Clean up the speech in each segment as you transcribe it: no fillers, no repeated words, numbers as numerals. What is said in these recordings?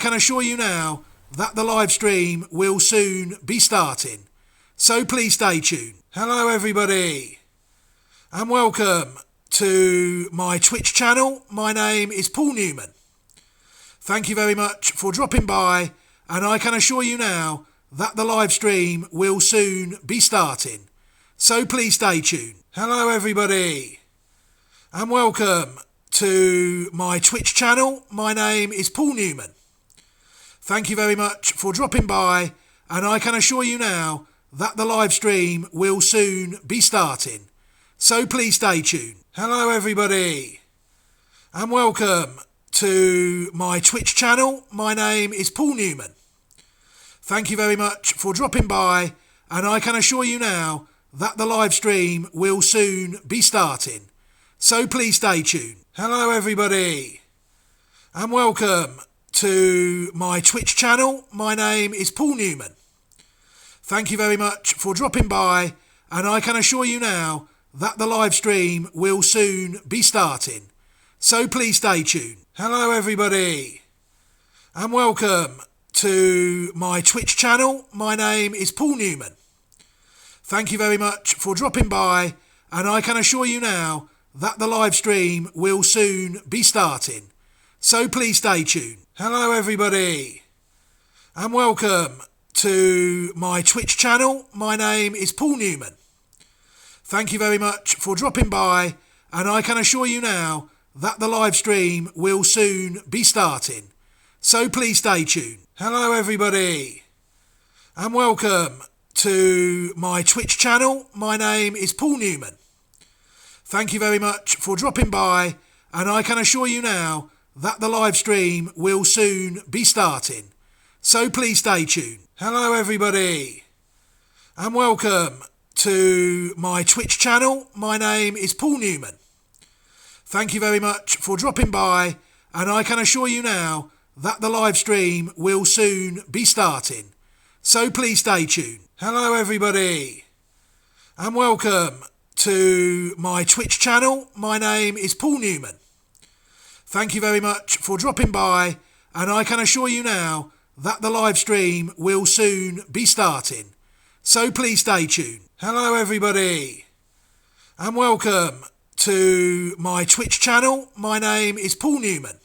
can assure you now that the live stream will soon be starting, so please stay tuned. Hello everybody and welcome to my Twitch channel. My name is Paul Newman. Thank you very much for dropping by, and I can assure you now that the live stream will soon be starting, so please stay tuned. Hello everybody and welcome to my Twitch channel. My name is Paul Newman. Thank you very much for dropping by, and I can assure you now that the live stream will soon be starting, so please stay tuned. Hello everybody and welcome to my Twitch channel. My name is Paul Newman. Thank you very much for dropping by, and I can assure you now that the live stream will soon be starting, so please stay tuned. Hello everybody and welcome to my Twitch channel. My name is Paul Newman. Thank you very much for dropping by, and I can assure you now that the live stream will soon be starting, so please stay tuned. Hello everybody and welcome to my Twitch channel. My name is Paul Newman. Thank you very much for dropping by, and I can assure you now that the live stream will soon be starting, so please stay tuned. Hello everybody and welcome to my Twitch channel. My name is Paul Newman. Thank you very much for dropping by, and I can assure you now that the live stream will soon be starting, so please stay tuned. Hello everybody and welcome to my Twitch channel. My name is Paul Newman. Thank you very much for dropping by, and I can assure you now that the live stream will soon be starting, so please stay tuned. Hello everybody and welcome to my Twitch channel. My name is Paul Newman. Thank you very much for dropping by, and I can assure you now that the live stream will soon be starting, so please stay tuned. Hello everybody and welcome to my Twitch channel. My name is Paul Newman. Thank you very much for dropping by, and I can assure you now that the live stream will soon be starting, so please stay tuned. Hello everybody and welcome to my Twitch channel. My name is Paul Newman.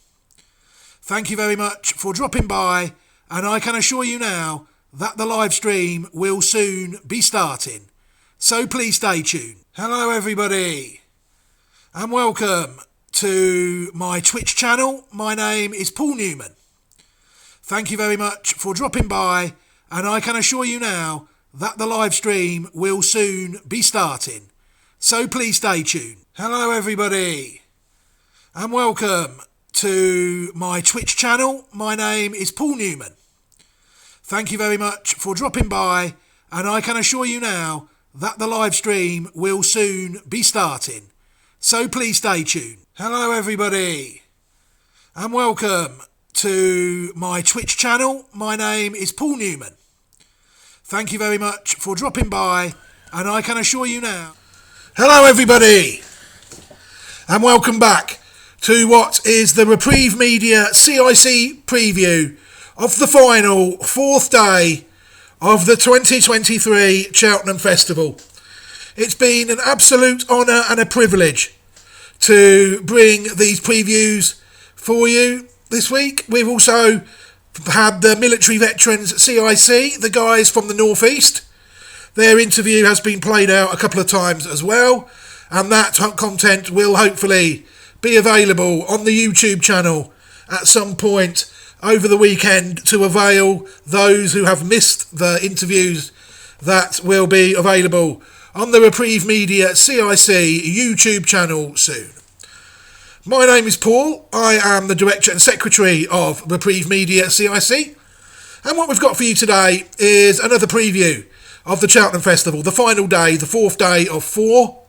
Thank you very much for dropping by, and I can assure you now that the live stream will soon be starting, so please stay tuned. Hello everybody and welcome to my Twitch channel. My name is Paul Newman. Thank you very much for dropping by, and I can assure you now that the live stream will soon be starting, so please stay tuned. Hello everybody and welcome to my Twitch channel. My name is Paul Newman. Thank you very much for dropping by, and I can assure you now that the live stream will soon be starting, so please stay tuned. Hello everybody and welcome to my Twitch channel. My name is Paul Newman. Thank you very much for dropping by, and I can assure you now. Hello everybody and welcome back to what is the Reprieve Media CIC preview of the final fourth day of the 2023 Cheltenham Festival. It's been an absolute honour and a privilege to bring these previews for you this week. We've also had the military veterans CIC, the guys from the northeast. Their interview has been played out a couple of times as well, and that content will hopefully be available on the YouTube channel at some point over the weekend to avail those who have missed the interviews that will be available on the Reprieve Media CIC YouTube channel soon. My name is Paul. I am the Director and Secretary of Reprieve Media CIC, and what we've got for you today is another preview of the Cheltenham Festival, the final day, the fourth day of four.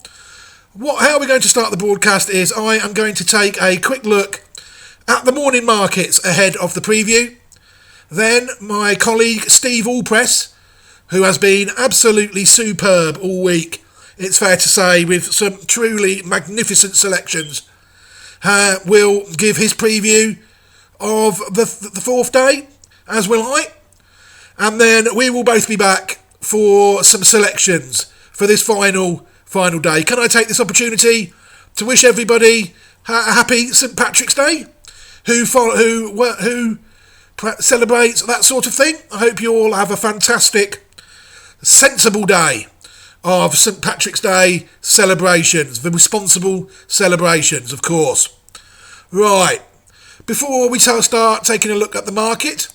How we're going to start the broadcast is I am going to take a quick look at the morning markets ahead of the preview. Then my colleague Steve Allpress, who has been absolutely superb all week, it's fair to say, with some truly magnificent selections, will give his preview of the fourth day, as will I. And then we will both be back for some selections for this final day. Can I take this opportunity to wish everybody a happy St Patrick's Day? Who celebrates that sort of thing? I hope you all have a fantastic, sensible day of St Patrick's Day celebrations, the responsible celebrations, of course. Right, before we start taking a look at the market,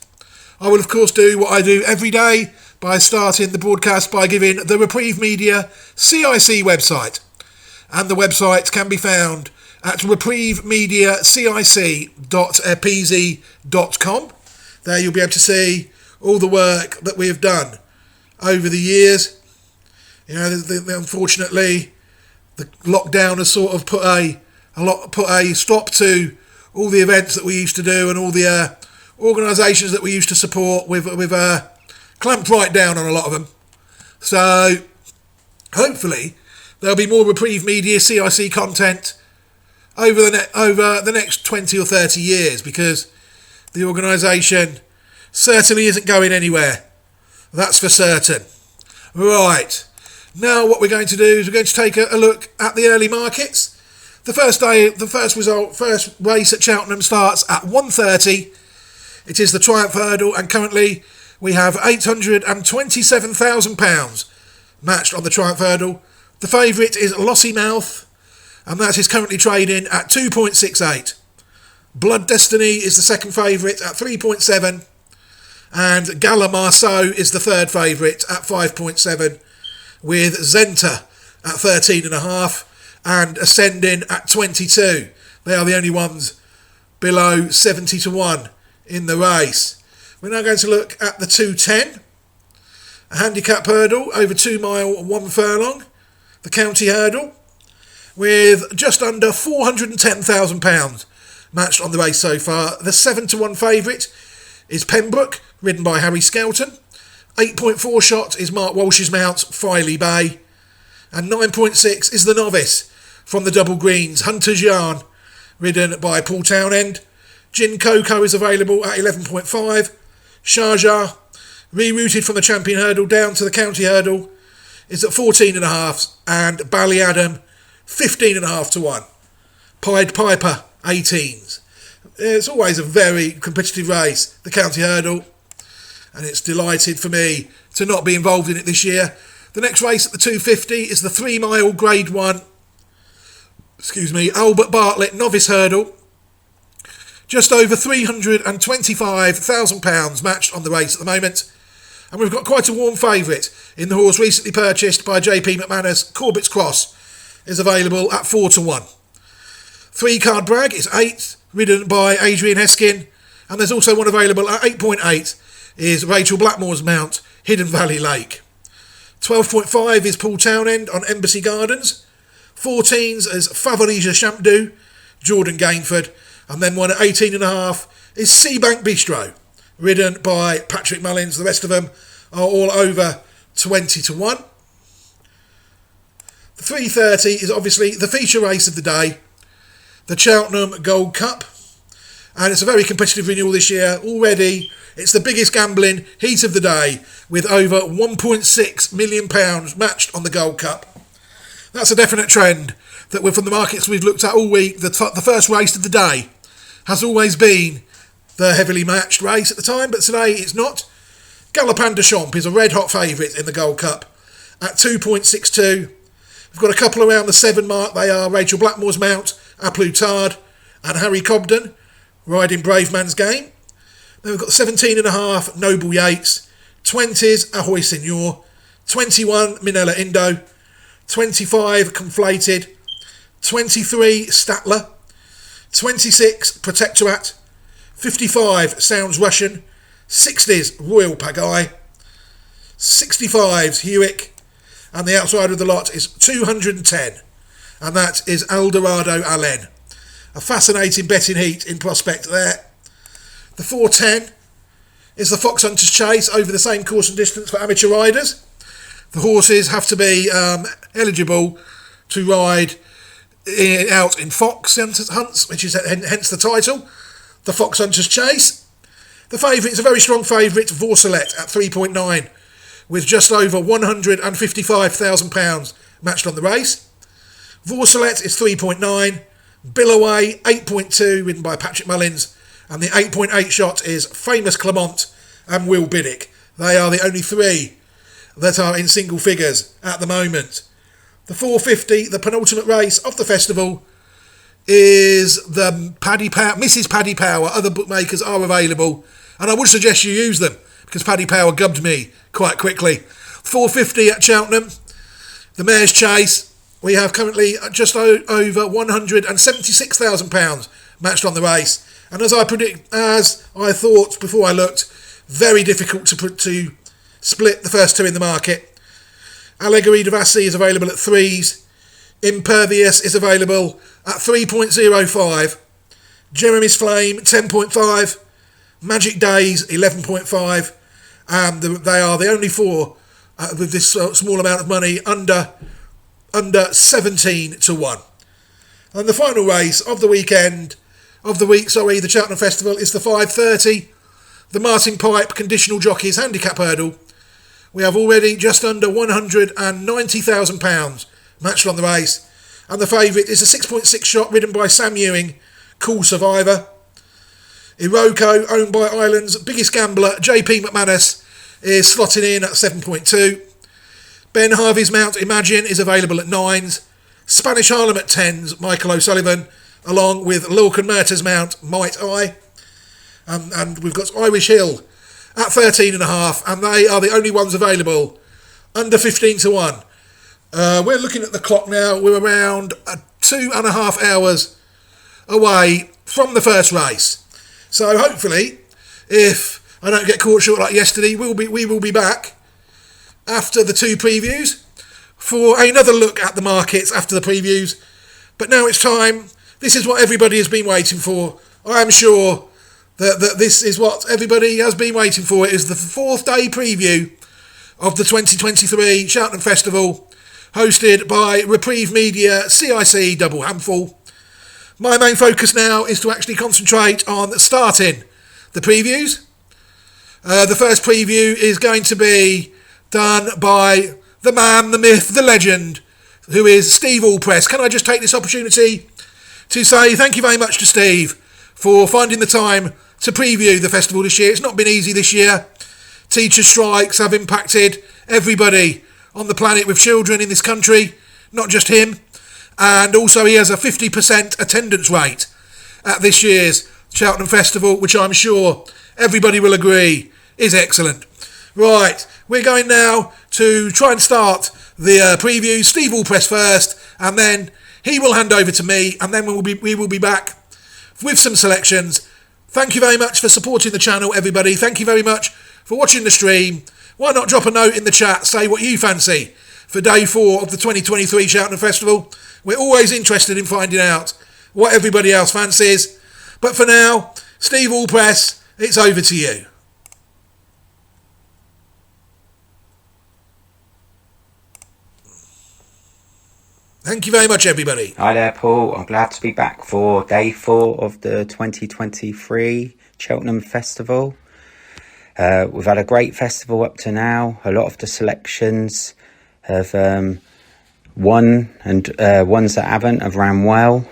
I will of course do what I do every day by starting the broadcast by giving the Reprieve Media CIC website. And the website can be found at reprievemediacic.pz.com. There you'll be able to see all the work that we have done over the years. You know, unfortunately, the lockdown has sort of put a stop to all the events that we used to do and all the organisations that we used to support. We've clamped right down on a lot of them. So hopefully there'll be more Reprieve Media CIC content over the next 20 or 30 years, because the organisation certainly isn't going anywhere. That's for certain. Right. Now what we're going to do is we're going to take a look at the early markets. The first race at Cheltenham starts at 1:30. It is the Triumph Hurdle, and currently we have £827,000 matched on the Triumph Hurdle. The favourite is Lossymouth, and that is currently trading at 2.68. Blood Destiny is the second favourite at 3.7, and Gala Marceau is the third favourite at 5.7, with Zenta at 13.5 and Ascending at 22. They are the only ones below 70 to 1 in the race. We're now going to look at the 2:10, a handicap hurdle over 2 mile and 1 furlong, the county hurdle, with just under £410,000 matched on the race so far. The 7 to 1 favourite is Pembroke, ridden by Harry Skelton. 8.4 shot is Mark Walsh's mount, Filey Bay. And 9.6 is the novice from the Double Greens, Hunter's Yarn, ridden by Paul Townend. Gin Coco is available at 11.5. Sharjah, rerouted from the champion hurdle down to the county hurdle, is at 14.5. And Ballyadam, 15.5 to 1. Pied Piper, 18s. It's always a very competitive race, the county hurdle, and it's delighted for me to not be involved in it this year. The next race at the 2:50 is the 3 mile grade 1, Albert Bartlett novice hurdle. Just over £325,000 matched on the race at the moment. And we've got quite a warm favourite in the horse recently purchased by JP McManus. Corbett's Cross is available at 4 to 1. 3 Card Bragg is 8th, ridden by Adrian Heskin. And there's also one available at 8.8 is Rachel Blackmore's mount, Hidden Valley Lake. 12.5 is Paul Townend on Embassy Gardens. 14s is Favorija Shampdu, Jordan Gainford. And then one at 18.5 is Seabank Bistro, ridden by Patrick Mullins. The rest of them are all over 20 to 1. The 3:30 is obviously the feature race of the day, the Cheltenham Gold Cup. And it's a very competitive renewal this year. Already, it's the biggest gambling heat of the day, with over £1.6 million matched on the Gold Cup. That's a definite trend that we're from the markets we've looked at all week. The first race of the day has always been the heavily matched race at the time, but today it's not. Galopin de Champs is a red-hot favourite in the Gold Cup at 2.62. We've got a couple around the 7 mark. They are Rachel Blackmore's mount, A Plutard, and Harry Cobden, riding Brave Man's Game. Then we've got 17.5 Noble Yates, 20s Ahoy Signor, 21 Minella Indo, 25 Conflated, 23 Statler, 26 Protectorat, 55 Sounds Russian, 60s Royal Pagai, 65s Hewick, and the outside of the lot is 210, and that is Eldorado Allen. A fascinating betting heat in prospect there. The 4:10 is the Fox Hunters Chase over the same course and distance for amateur riders. The horses have to be eligible to ride out in fox hunts, which is hence the title. the Fox Hunters Chase. The favourite is a very strong favourite, Vorsalet at 3.9, with just over £155,000 matched on the race. Vorsalet is 3.9, Billaway 8.2, ridden by Patrick Mullins, and the 8.8 shot is Famous Clement and Will Biddick. They are the only three that are in single figures at the moment. The 450, the penultimate race of the festival, is the Mrs. Paddy Power. Other bookmakers are available, and I would suggest you use them because Paddy Power gubbed me quite quickly. 450 at Cheltenham, the Mayor's Chase. We have currently just over £176,000 matched on the race, and as I thought before I looked, very difficult to split the first two in the market. Allegory de Vassy is available at 3s. Impervious is available at 3.05. Jeremy's Flame 10.5. Magic Days 11.5. And they are the only four with this small amount of money under 17 to 1. And the final race of the week, the Cheltenham Festival, is the 5:30, the Martin Pipe Conditional Jockeys Handicap Hurdle. We have already just under £190,000 matched on the race, and the favourite is a 6.6 shot ridden by Sam Ewing, Cool Survivor. Iroko, owned by Ireland's biggest gambler, JP McManus, is slotting in at 7.2. Ben Harvey's mount Imagine is available at 9s. Spanish Harlem at 10s, Michael O'Sullivan, along with Lorcan Murtagh's mount Might I. And we've got Irish Hill at 13.5, and they are the only ones available under 15 to 1. We're looking at the clock now. We're around 2.5 hours away from the first race. So hopefully, if I don't get caught short like yesterday, we will be back after the two previews for another look at the markets after the previews. But now it's time. This is what everybody has been waiting for. I am sure that this is what everybody has been waiting for. It is the fourth day preview of the 2023 Cheltenham Festival, hosted by Reprieve Media, CIC Double Handul. My main focus now is to actually concentrate on starting the previews. The first preview is going to be done by the man, the myth, the legend, who is Steve Allpress. Can I just take this opportunity to say thank you very much to Steve for finding the time to preview the festival this year. It's not been easy this year. Teacher strikes have impacted everybody on the planet with children in this country, not just him. And also he has a 50% attendance rate at this year's Cheltenham Festival, which I'm sure everybody will agree is excellent. Right, we're going now to try and start the preview. Steve Allpress first, and then he will hand over to me, and then we will be back with some selections. Thank you very much for supporting the channel, everybody. Thank you very much for watching the stream. Why not drop a note in the chat, say what you fancy for day 4 of the 2023 Cheltenham Festival. We're always interested in finding out what everybody else fancies. But for now, Steve Allpress, it's over to you. Thank you very much, everybody. Hi there, Paul. I'm glad to be back for day 4 of the 2023 Cheltenham Festival. We've had a great festival up to now. A lot of the selections have won, and ones that haven't have ran well.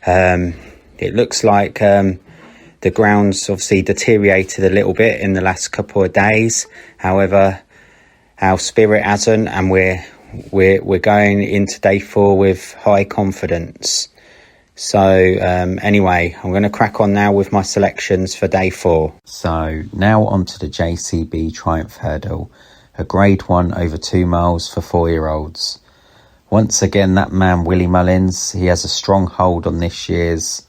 It looks like the ground's obviously deteriorated a little bit in the last couple of days. However, our spirit hasn't, and we're going into day 4 with high confidence. So anyway, I'm going to crack on now with my selections for day 4. So now onto the JCB Triumph Hurdle, a grade 1 over 2 miles for 4-year-olds. Once again, that man Willie Mullins, he has a strong hold on this year's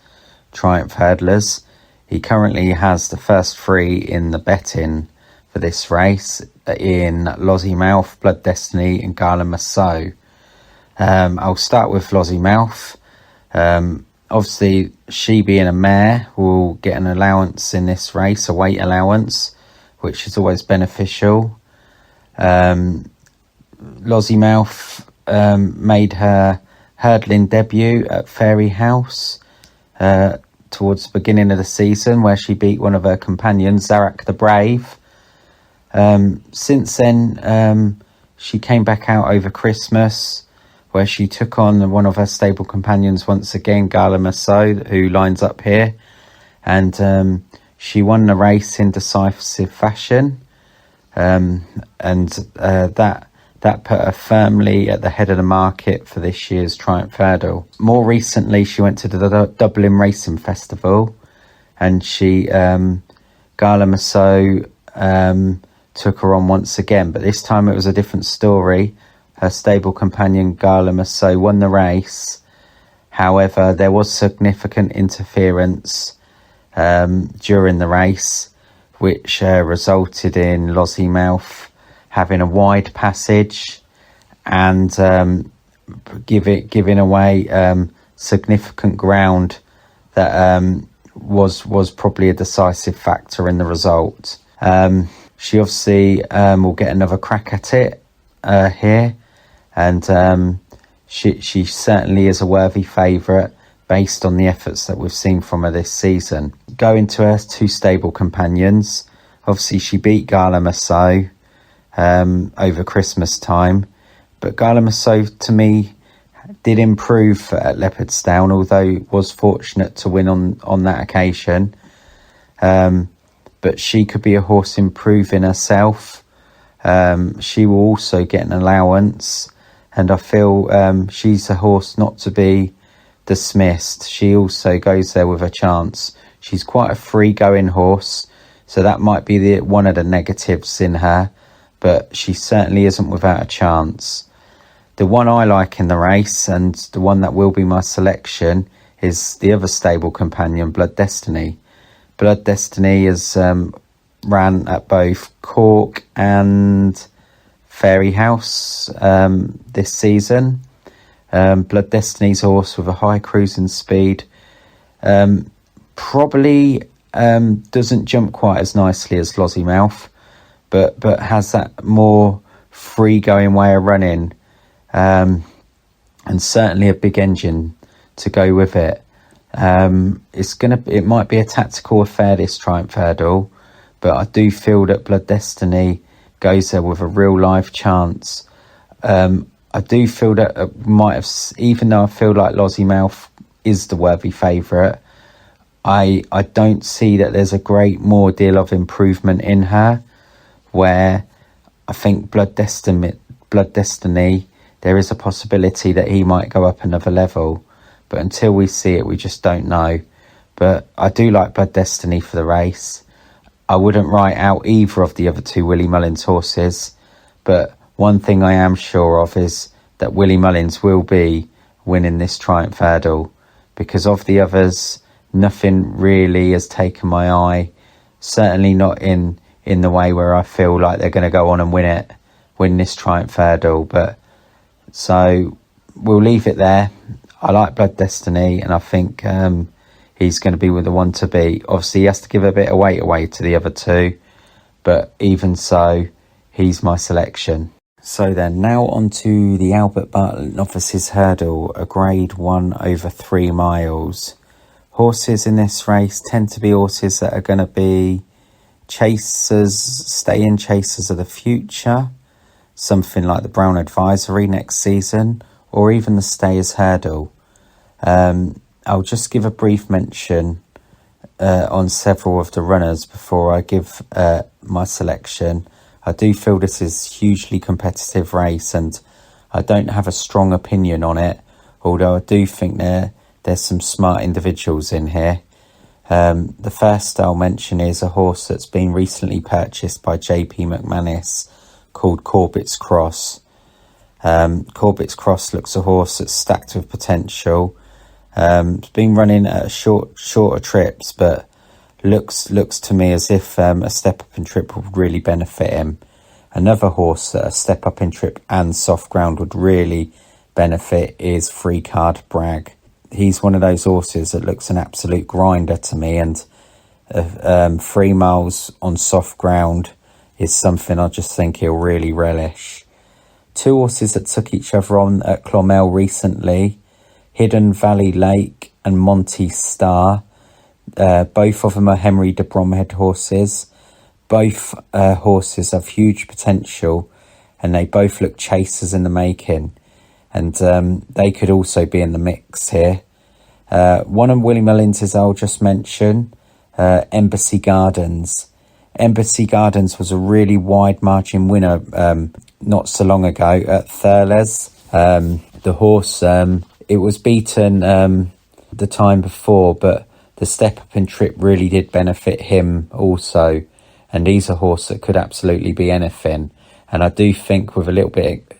Triumph Hurdlers. He currently has the first 3 in the betting for this race in Lossiemouth, Blood Destiny and Gala Massot. I'll start with Lossiemouth. Obviously, she being a mare will get an allowance in this race, a weight allowance, which is always beneficial. Lossiemouth made her hurdling debut at Fairy House towards the beginning of the season where she beat one of her companions, Zarak the Brave. Since then, she came back out over Christmas where she took on one of her stable companions once again, Gala Massoud, who lines up here. And she won the race in decisive fashion. That put her firmly at the head of the market for this year's Triumph Hurdle. More recently, she went to the Dublin Racing Festival, and Gala Massoud took her on once again, but this time it was a different story. Her stable companion Gala Massoud won the race. However, there was significant interference during the race, which resulted in Lossiemouth having a wide passage and giving away significant ground that was probably a decisive factor in the result. She obviously will get another crack at it here, and she certainly is a worthy favourite based on the efforts that we've seen from her this season. Going to her two stable companions, obviously she beat Gala Massoud over Christmas time, but Gala Massoud to me did improve at Leopardstown, although was fortunate to win on that occasion. But she could be a horse improving herself. She will also get an allowance, and I feel she's a horse not to be dismissed. She also goes there with a chance. She's quite a free-going horse, so that might be one of the negatives in her, but she certainly isn't without a chance. The one I like in the race, and the one that will be my selection, is the other stable companion, Blood Destiny. Blood Destiny has ran at both Cork and Fairyhouse this season. Blood Destiny's a horse with a high cruising speed. Probably doesn't jump quite as nicely as Lossiemouth, but has that more free going way of running, and certainly a big engine to go with it. It might be a tactical affair, this Triumph Hurdle, but I do feel that Blood Destiny goes there with a real live chance. I do feel that even though I feel like Lossiemouth is the worthy favourite, I don't see that there's a great more deal of improvement in her, where I think Blood Destiny, there is a possibility that he might go up another level, but until we see it, we just don't know. But I do like Blood Destiny for the race. I wouldn't write out either of the other two Willie Mullins horses, but one thing I am sure of is that Willie Mullins will be winning this Triumph Hurdle, because of the others, nothing really has taken my eye, certainly not in the way where I feel like they're going to go on and win this Triumph Hurdle. But so we'll leave it there. I like Blood Destiny, and I think he's going to be with the one to beat. Obviously, he has to give a bit of weight away to the other two, but even so, he's my selection. So then, now on to the Albert Bartlett Novices Hurdle, a grade 1 over 3 miles. Horses in this race tend to be horses that are going to be stay-in chasers of the future, something like the Brown Advisory next season, or even the Stayers Hurdle. I'll just give a brief mention on several of the runners before I give my selection. I do feel this is a hugely competitive race, and I don't have a strong opinion on it, although I do think there's some smart individuals in here. The first I'll mention is a horse that's been recently purchased by JP McManus called Corbett's Cross. Corbett's Cross looks a horse that's stacked with potential. It's been running at shorter trips, but looks to me as if a step up in trip would really benefit him. Another horse that a step up in trip and soft ground would really benefit is Free Card Bragg. He's one of those horses that looks an absolute grinder to me, and 3 miles on soft ground is something I just think he'll really relish. 2 horses that took each other on at Clonmel recently, Hidden Valley Lake and Monty Star. Both of them are Henry de Bromhead horses. Both horses have huge potential, and they both look chasers in the making. And they could also be in the mix here. One of Willie Mullins' I'll just mention, Embassy Gardens. Embassy Gardens was a really wide margin winner not so long ago at Thurles. The horse, it was beaten the time before, but the step up and trip really did benefit him also. And he's a horse that could absolutely be anything. And I do think with a little bit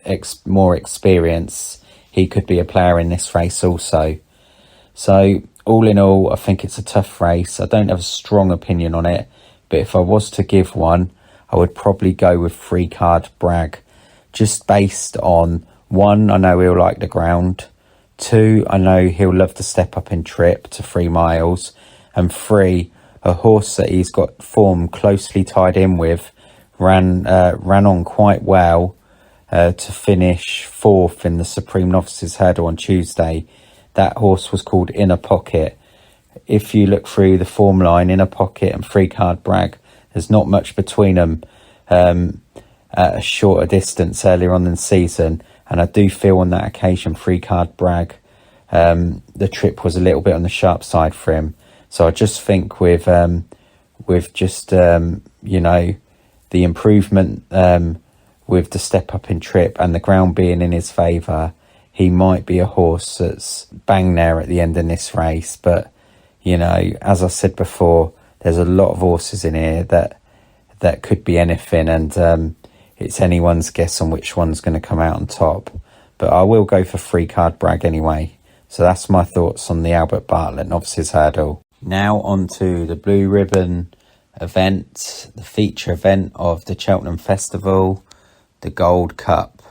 more experience, he could be a player in this race also. So all in all, I think it's a tough race. I don't have a strong opinion on it, but if I was to give one, I would probably go with 3 Card Bragg, just based on, 1, I know he'll like the ground, 2, I know he'll love the step up and trip to 3 miles, and 3, a horse that he's got form closely tied in with, ran on quite well to finish 4th in the Supreme Novices Hurdle on Tuesday. That horse was called Inner Pocket. If you look through the form line, Inner Pocket and 3 Card Bragg, there's not much between them at a shorter distance earlier on in the season. And I do feel on that occasion, 3 Card Bragg, the trip was a little bit on the sharp side for him. So I just think with just, you know, the improvement with the step up in trip and the ground being in his favour, he might be a horse that's bang there at the end in this race. But, you know, as I said before, there's a lot of horses in here that could be anything, and it's anyone's guess on which one's going to come out on top. But I will go for 3 Card Bragg anyway. So that's my thoughts on the Albert Bartlett Novices Hurdle. Now on to the Blue Ribbon event, the feature event of the Cheltenham Festival, the Gold Cup.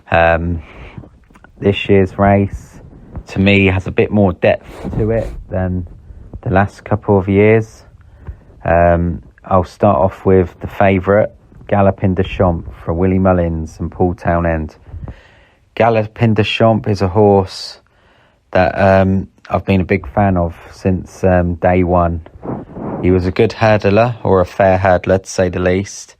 This year's race, to me, has a bit more depth to it than the last couple of years. I'll start off with the favourite, Galopin de Champ for Willie Mullins and Paul Townend. Galopin de Champ is a horse that I've been a big fan of since day one. He was a good hurdler, or a fair hurdler to say the least,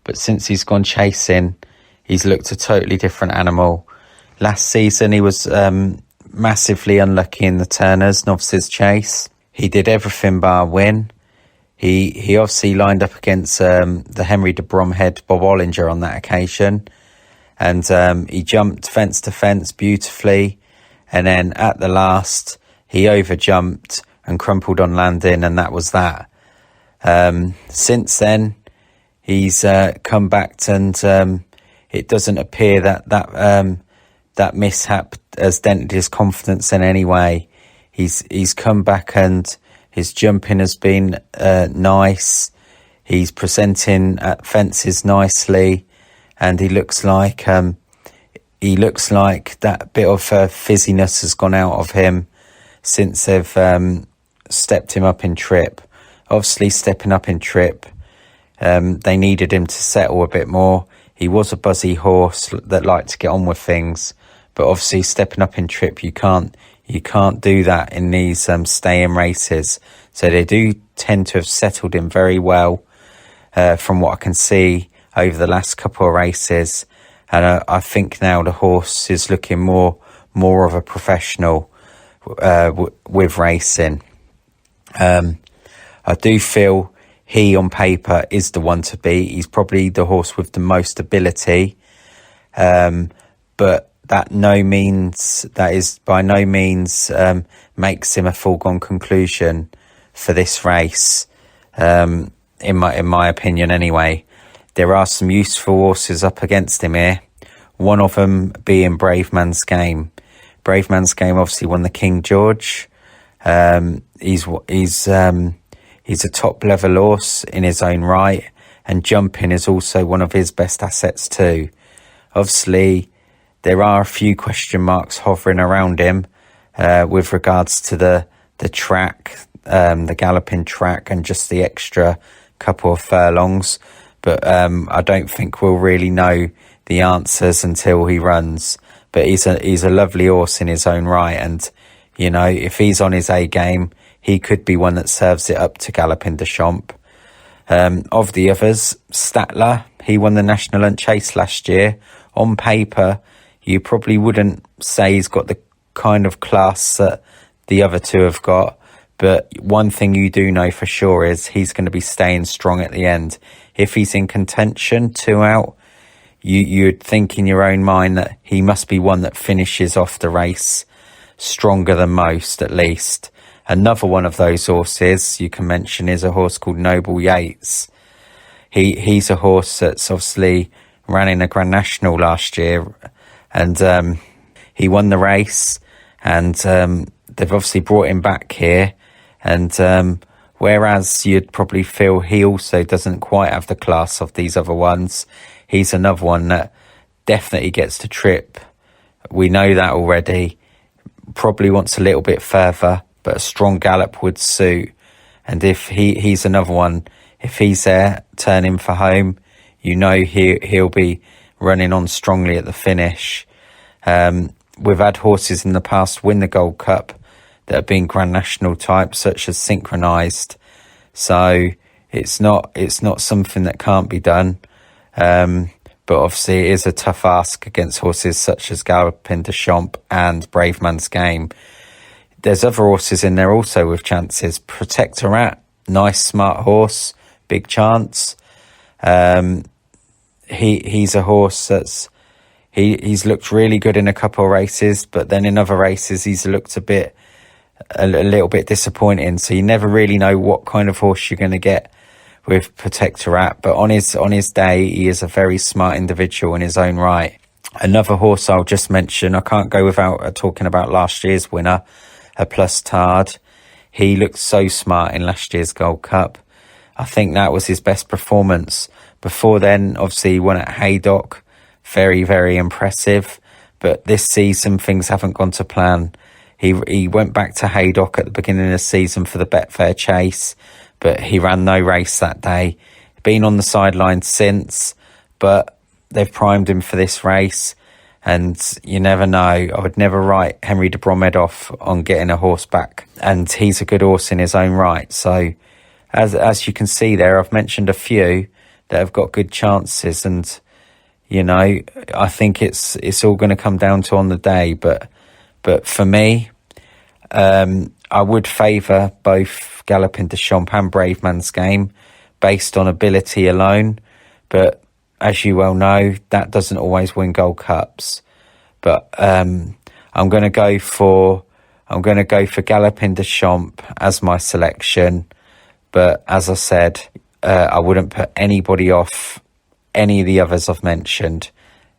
but since he's gone chasing, he's looked a totally different animal. Last season he was massively unlucky in the Turners Novices Chase. He did everything bar win. He obviously lined up against the Henry de Bromhead Bob Ollinger on that occasion, and he jumped fence to fence beautifully, and then at the last he overjumped and crumpled on landing, and that was that. Since then he's come back, and it doesn't appear that mishap has dented his confidence in any way. He's come back, and his jumping has been nice. He's presenting at fences nicely, and he looks like that bit of fizziness has gone out of him since they've stepped him up in trip. Obviously, stepping up in trip, they needed him to settle a bit more. He was a buzzy horse that liked to get on with things, but obviously stepping up in trip, you can't do that in these stay-in races. So they do tend to have settled him very well from what I can see over the last couple of races. And I think now the horse is looking more of a professional with racing. I do feel he on paper is the one to beat. He's probably the horse with the most ability, but that is by no means makes him a foregone conclusion for this race. In my opinion, anyway, there are some useful horses up against him here. One of them being Brave Man's Game. Brave Man's Game obviously won the King George. He's a top level horse in his own right, and jumping is also one of his best assets too. Obviously, there are a few question marks hovering around him with regards to the track, the galloping track, and just the extra couple of furlongs. But I don't think we'll really know the answers until he runs. But he's a lovely horse in his own right, and you know, if he's on his A game, he could be one that serves it up to Galopin de Champs. Of the others, Statler, he won the National Hunt Chase last year. On paper, you probably wouldn't say he's got the kind of class that the other two have got, but one thing you do know for sure is he's going to be staying strong at the end. If he's in contention, 2 out, you'd think in your own mind that he must be one that finishes off the race stronger than most, at least. Another one of those horses you can mention is a horse called Noble Yates. He's a horse that's obviously ran in a Grand National last year, and he won the race, and they've obviously brought him back here, and whereas you'd probably feel he also doesn't quite have the class of these other ones, he's another one that definitely gets to trip. We know that already. Probably wants a little bit further, but a strong gallop would suit. And if he's another one, if he's there turning for home, you know he'll be running on strongly at the finish. We've had horses in the past win the Gold Cup that have been Grand National type, such as Synchronised. So it's not something that can't be done. But obviously it is a tough ask against horses such as Galopin de Champs and Brave Man's Game. There's other horses in there also with chances. Protectorat, nice smart horse, big chance. He's a horse that's he's looked really good in a couple of races, but then in other races he's looked a little bit disappointing. So you never really know what kind of horse you're going to get with Protectorat, but on his day, he is a very smart individual in his own right. Another horse I'll just mention, I can't go without talking about last year's winner, a Plus Tard. He looked so smart in last year's Gold Cup. I think that was his best performance. Before then, obviously, he won at Haydock. Very, very impressive. But this season, things haven't gone to plan. He went back to Haydock at the beginning of the season for the Betfair Chase, but he ran no race that day. Been on the sidelines since, but they've primed him for this race, and you never know. I would never write Henry de Bromhead off on getting a horse back, and he's a good horse in his own right. So as you can see there, I've mentioned a few that have got good chances, and you know, I think it's all going to come down to on the day. But for me, I would favour both Galopin de Champs and Brave Man's Game based on ability alone, but as you well know, that doesn't always win Gold Cups. But I'm going to go for Galopin de Champs as my selection. But as I said, I wouldn't put anybody off any of the others I've mentioned.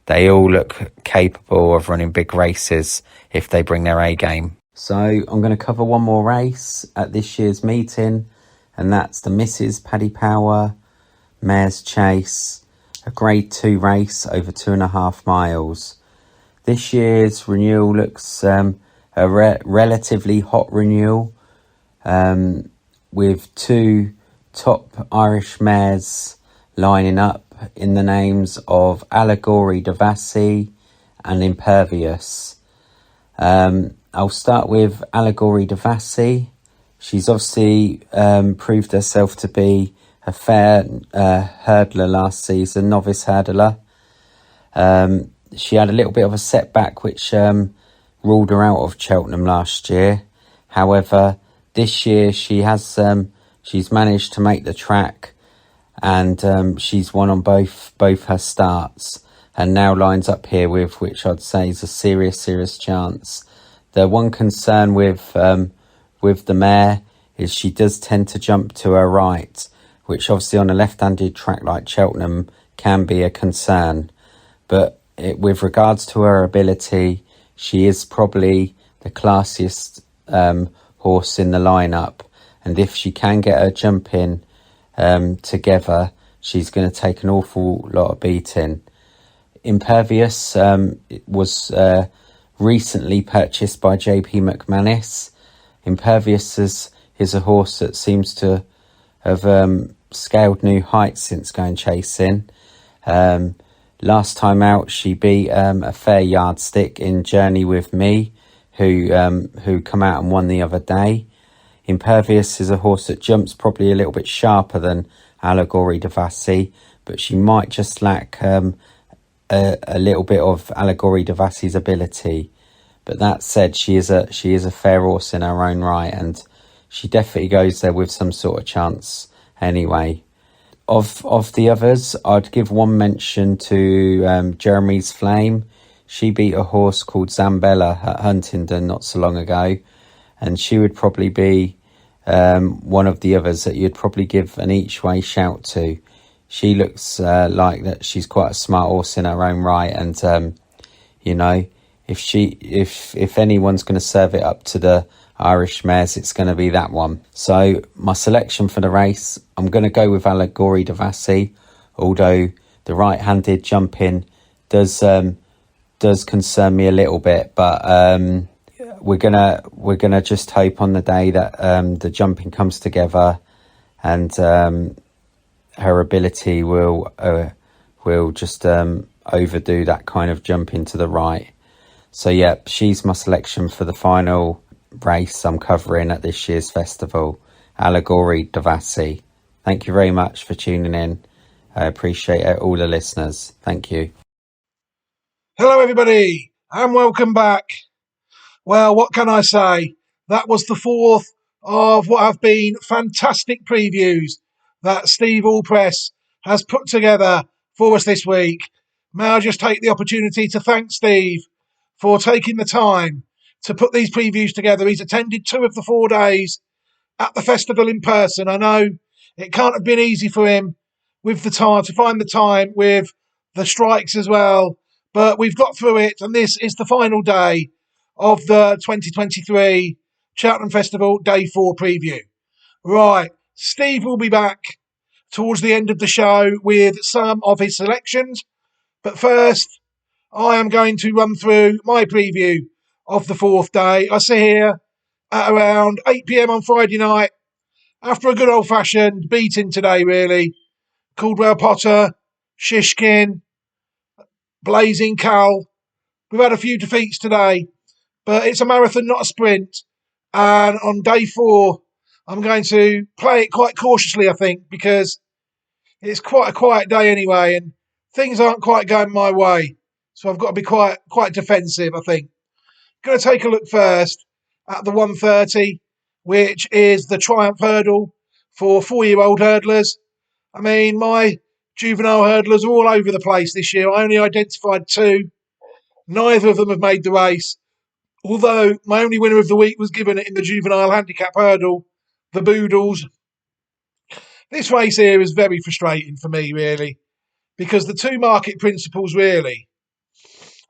They all look capable of running big races if they bring their A game. So I'm going to cover one more race at this year's meeting, and that's the Mrs. Paddy Power Mares Chase, a Grade 2 race over 2.5 miles. This year's renewal looks a relatively hot renewal, with 2 top Irish mares lining up in the names of Allegory de Vassy and Impervious. I'll start with Allegory de Vassy. She's obviously proved herself to be a fair hurdler last season, novice hurdler. She had a little bit of a setback which ruled her out of Cheltenham last year. However, this year she's managed to make the track, and she's won on both her starts, and now lines up here with which I'd say is a serious chance. The one concern with the mare is she does tend to jump to her right, which obviously on a left-handed track like Cheltenham can be a concern. But with regards to her ability, she is probably the classiest horse in the lineup. And if she can get her jumping together, she's going to take an awful lot of beating. Impervious was recently purchased by JP McManus. Impervious is a horse that seems to have scaled new heights since going chasing. Last time out, she beat a fair yardstick in Journey with Me, who come out and won the other day. Impervious is a horse that jumps probably a little bit sharper than Allegory Devassi, but she might just lack a little bit of Allegory Devassi's ability. But that said, she is a fair horse in her own right, and she definitely goes there with some sort of chance anyway. Of the others, I'd give one mention to Jeremy's Flame. She beat a horse called Zambella at Huntingdon not so long ago, and she would probably be one of the others that you'd probably give an each way shout to. She looks like that she's quite a smart horse in her own right, and if anyone's going to serve it up to the Irish mares, it's going to be that one. So my selection for the race, I'm going to go with Allegory Devassi, although the right-handed jumping does concern me a little bit, but we're gonna just hope on the day that the jumping comes together, and her ability will just overdo that kind of jumping to the right. So yeah, she's my selection for the final race I'm covering at this year's festival, Allegory Devassi. Thank you very much for tuning in. I appreciate it, all the listeners. Thank you. Hello everybody and welcome back. Well, what can I say? That was the fourth of what have been fantastic previews that Steve Allpress has put together for us this week. May I just take the opportunity to thank Steve for taking the time to put these previews together. He's attended 2 of the 4 days at the festival in person. I know it can't have been easy for him with the time to find the time with the strikes as well, but we've got through it, and this is the final day of the 2023 Cheltenham Festival Day 4 preview. Right, Steve will be back towards the end of the show with some of his selections, but first I am going to run through my preview of the 4th day. I sit here at around 8 p.m. on Friday night after a good old-fashioned beating today, really. Caldwell Potter, Shishkin, Blazing Cal. We've had a few defeats today, but it's a marathon, not a sprint. And on day 4, I'm going to play it quite cautiously, I think, because it's quite a quiet day anyway, and things aren't quite going my way. So I've got to be quite defensive, I think. Going to take a look first at the 130, which is the Triumph Hurdle for 4-year-old hurdlers. I mean, my juvenile hurdlers are all over the place this year. I only identified 2. Neither of them have made the race, although my only winner of the week was given it in the juvenile handicap hurdle, the Boodles. This race here is very frustrating for me, really, because the 2 market principles really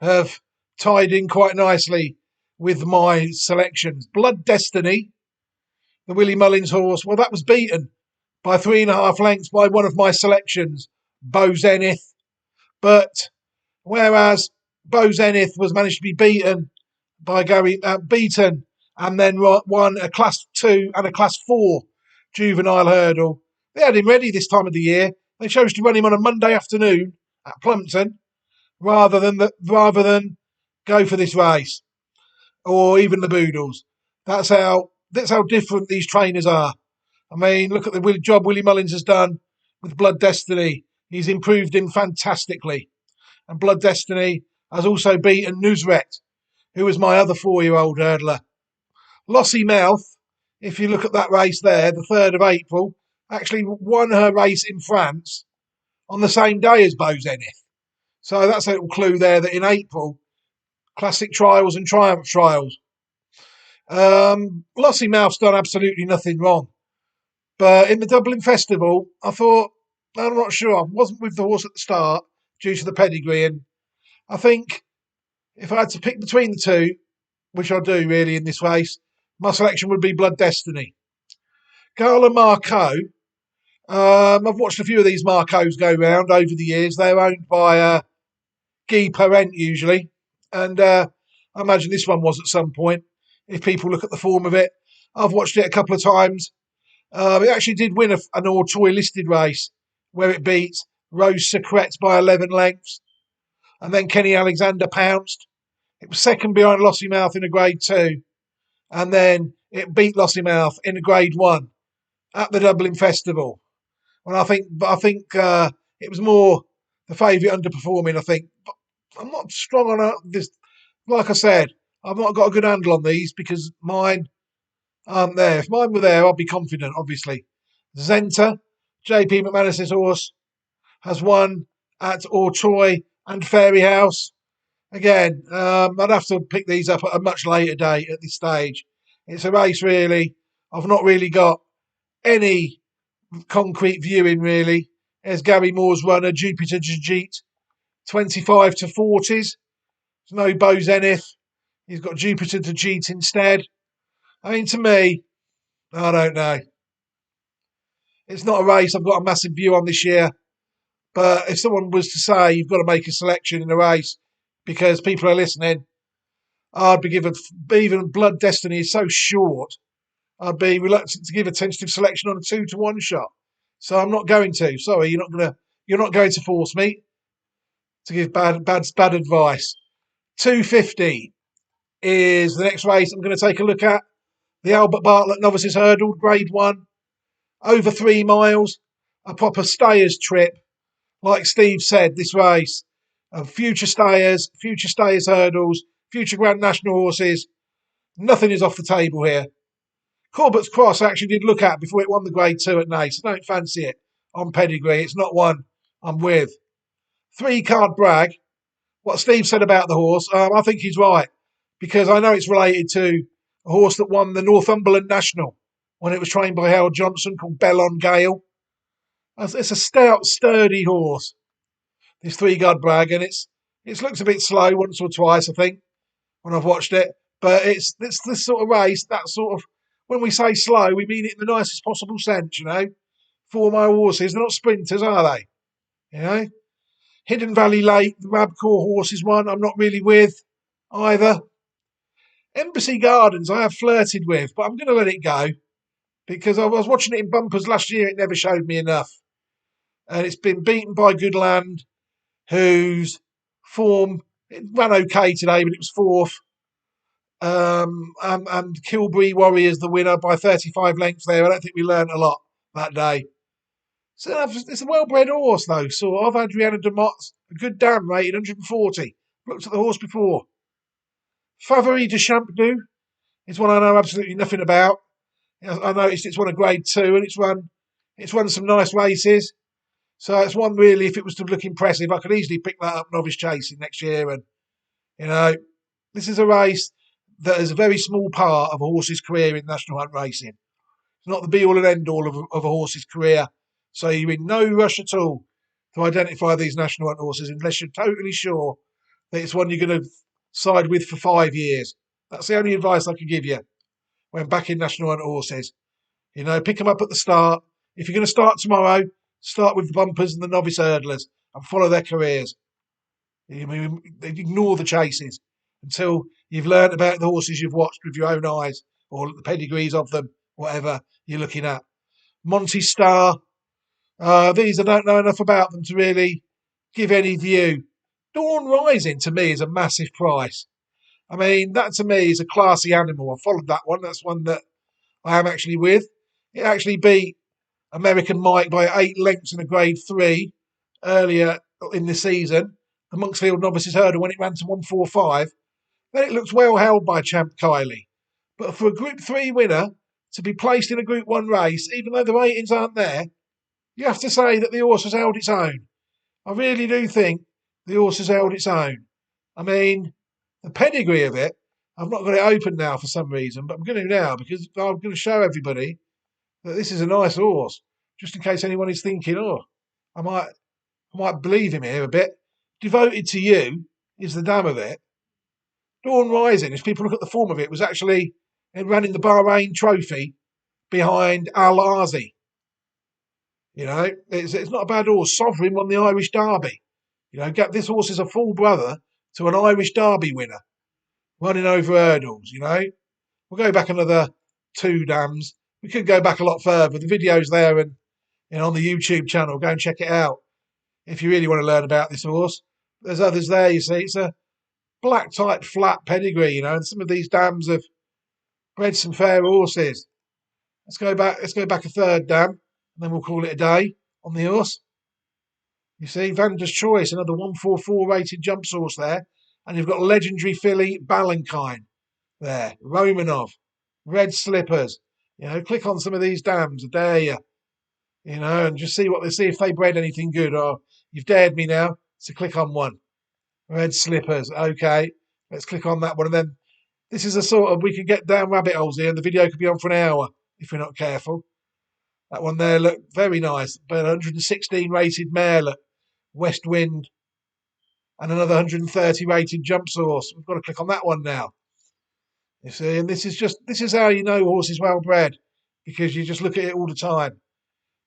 have tied in quite nicely with my selections. Blood Destiny, the Willie Mullins horse, well, that was beaten by 3.5 lengths by one of my selections, Bo Zenith. But whereas Bo Zenith was managed to be beaten by beaten and then won a Class 2 and a Class 4 juvenile hurdle, they had him ready this time of the year. They chose to run him on a Monday afternoon at Plumpton rather than go for this race, or even the Boodles. That's how different these trainers are. I mean, look at the job Willie Mullins has done with Blood Destiny. He's improved him fantastically. And Blood Destiny has also beaten Nusret, who was my other 4-year-old hurdler. Lossy Mouth, if you look at that race there, the 3rd of April, actually won her race in France on the same day as Bo Zenith. So that's a little clue there that in April, Classic Trials and Triumph Trials. Lossy Mouth's done absolutely nothing wrong. But in the Dublin Festival, I thought, I'm not sure. I wasn't with the horse at the start due to the pedigree. And I think if I had to pick between the 2, which I do really in this race, my selection would be Blood Destiny. Gala Marco. I've watched a few of these Marcos go round over the years. They're owned by Guy Parent usually. And I imagine this one was at some point, if people look at the form of it. I've watched it a couple of times. It actually did win an All Troy listed race where it beat Rose Secrets by 11 lengths. And then Kenny Alexander pounced. It was second behind Lossy Mouth in a Grade 2. And then it beat Lossiemouth in Grade 1 at the Dublin Festival. And I think it was more the favourite underperforming, I think. But I'm not strong on this. Like I said, I've not got a good handle on these because mine aren't there. If mine were there, I'd be confident, obviously. Zenta, JP McManus's horse, has won at Ortroy and Fairy House. Again, I'd have to pick these up at a much later date at this stage. It's a race, really. I've not really got any concrete viewing, really. There's Gary Moore's runner, Jupiter Jajit, 25 to 40s. There's no Bo Zenith. He's got Jupiter Jajit instead. I mean, to me, I don't know. It's not a race I've got a massive view on this year. But if someone was to say you've got to make a selection in a race because people are listening, I'd be given, even Blood Destiny is so short, I'd be reluctant to give a tentative selection on a 2-1 shot. So I'm not going to. Sorry, you're not going to force me to give bad advice. 250 is the next race I'm going to take a look at. The Albert Bartlett Novices Hurdle, Grade 1, over 3 miles, a proper stayers trip. Like Steve said, this race of future stayers hurdles, future Grand National horses, nothing is off the table here. Corbett's Cross I actually did look at before it won the Grade 2 at Naas. I don't fancy it on pedigree. It's not one I'm with. 3-Card Bragg, what Steve said about the horse, I think he's right because I know it's related to a horse that won the Northumberland National when it was trained by Howard Johnson called Bellon Gale. It's a stout, sturdy horse, this 3-Card Bragg, and it's looked a bit slow once or twice, I think, when I've watched it. But it's this sort of race, that sort of, when we say slow, we mean it in the nicest possible sense, 4-mile horses, they're not sprinters, are they? Hidden Valley Lake, the Rabcore horse is one I'm not really with either. Embassy Gardens I have flirted with, but I'm going to let it go because I was watching it in bumpers last year. It never showed me enough. And it's been beaten by Goodland, whose form, it ran okay today, but it was fourth. And Kilbury Warriors the winner by 35 lengths there. I don't think we learned a lot that day. So it's a well-bred horse, though, sort of. Adriana de Mott's a good dam, rated 140. Looked at the horse before. Favori de Champdou is one I know absolutely nothing about. I noticed it's won a Grade 2 and it's run some nice races. So it's one really, if it was to look impressive, I could easily pick that up novice chasing next year. And, this is a race that is a very small part of a horse's career in national hunt racing. It's not the be-all and end-all of a horse's career. So you're in no rush at all to identify these national hunt horses unless you're totally sure that it's one you're going to side with for 5 years. That's the only advice I can give you when backing national hunt horses. Pick them up at the start. If you're going to start tomorrow, start with the bumpers and the novice hurdlers and follow their careers. Ignore the chases until you've learnt about the horses you've watched with your own eyes or the pedigrees of them, whatever you're looking at. Monty Star. These I don't know enough about them to really give any view. Dawn Rising to me is a massive price. I mean, that to me is a classy animal. I followed that one. That's one that I am actually with. It actually beat American Mike by 8 lengths in a Grade 3 earlier in the season. The Monksfield Novices Hurdle when it ran to 145. Then it looks well held by Champ Kiley. But for a Group 3 winner to be placed in a Group 1 race, even though the ratings aren't there, you have to say that the horse has held its own. I really do think the horse has held its own. I mean, the pedigree of it, I've not got it open now for some reason, but I'm going to now because I'm going to show everybody that this is a nice horse, just in case anyone is thinking, I might believe him here a bit. Devoted to You is the dam of it. Dawn Rising, if people look at the form of it, it ran in the Bahrain Trophy behind Al Azi. It's not a bad horse. Sovereign won the Irish Derby. This horse is a full brother to an Irish Derby winner, running over hurdles. We'll go back another 2 dams. We could go back a lot further. The video's there and on the YouTube channel. Go and check it out if you really want to learn about this horse. There's others there. You see, it's a black type flat pedigree. And some of these dams have Bred some fair horses. Let's go back a third dam, and then we'll call it a day on the horse. You see, Vander's Choice, another 144 rated jump source there. And you've got legendary filly Balankine there. Romanov, Red Slippers. Click on some of these dams, I dare you. And just see if they bred anything good. Or you've dared me now, so click on one. Red Slippers, okay. Let's click on that one. And then this is a sort of, we could get down rabbit holes here, and the video could be on for an hour if we're not careful. That one there looked very nice. But 116 rated mare, look. West Wind. And another 130 rated jump source. We've got to click on that one now. You see, and this is how you know a horse is well bred, because you just look at it all the time.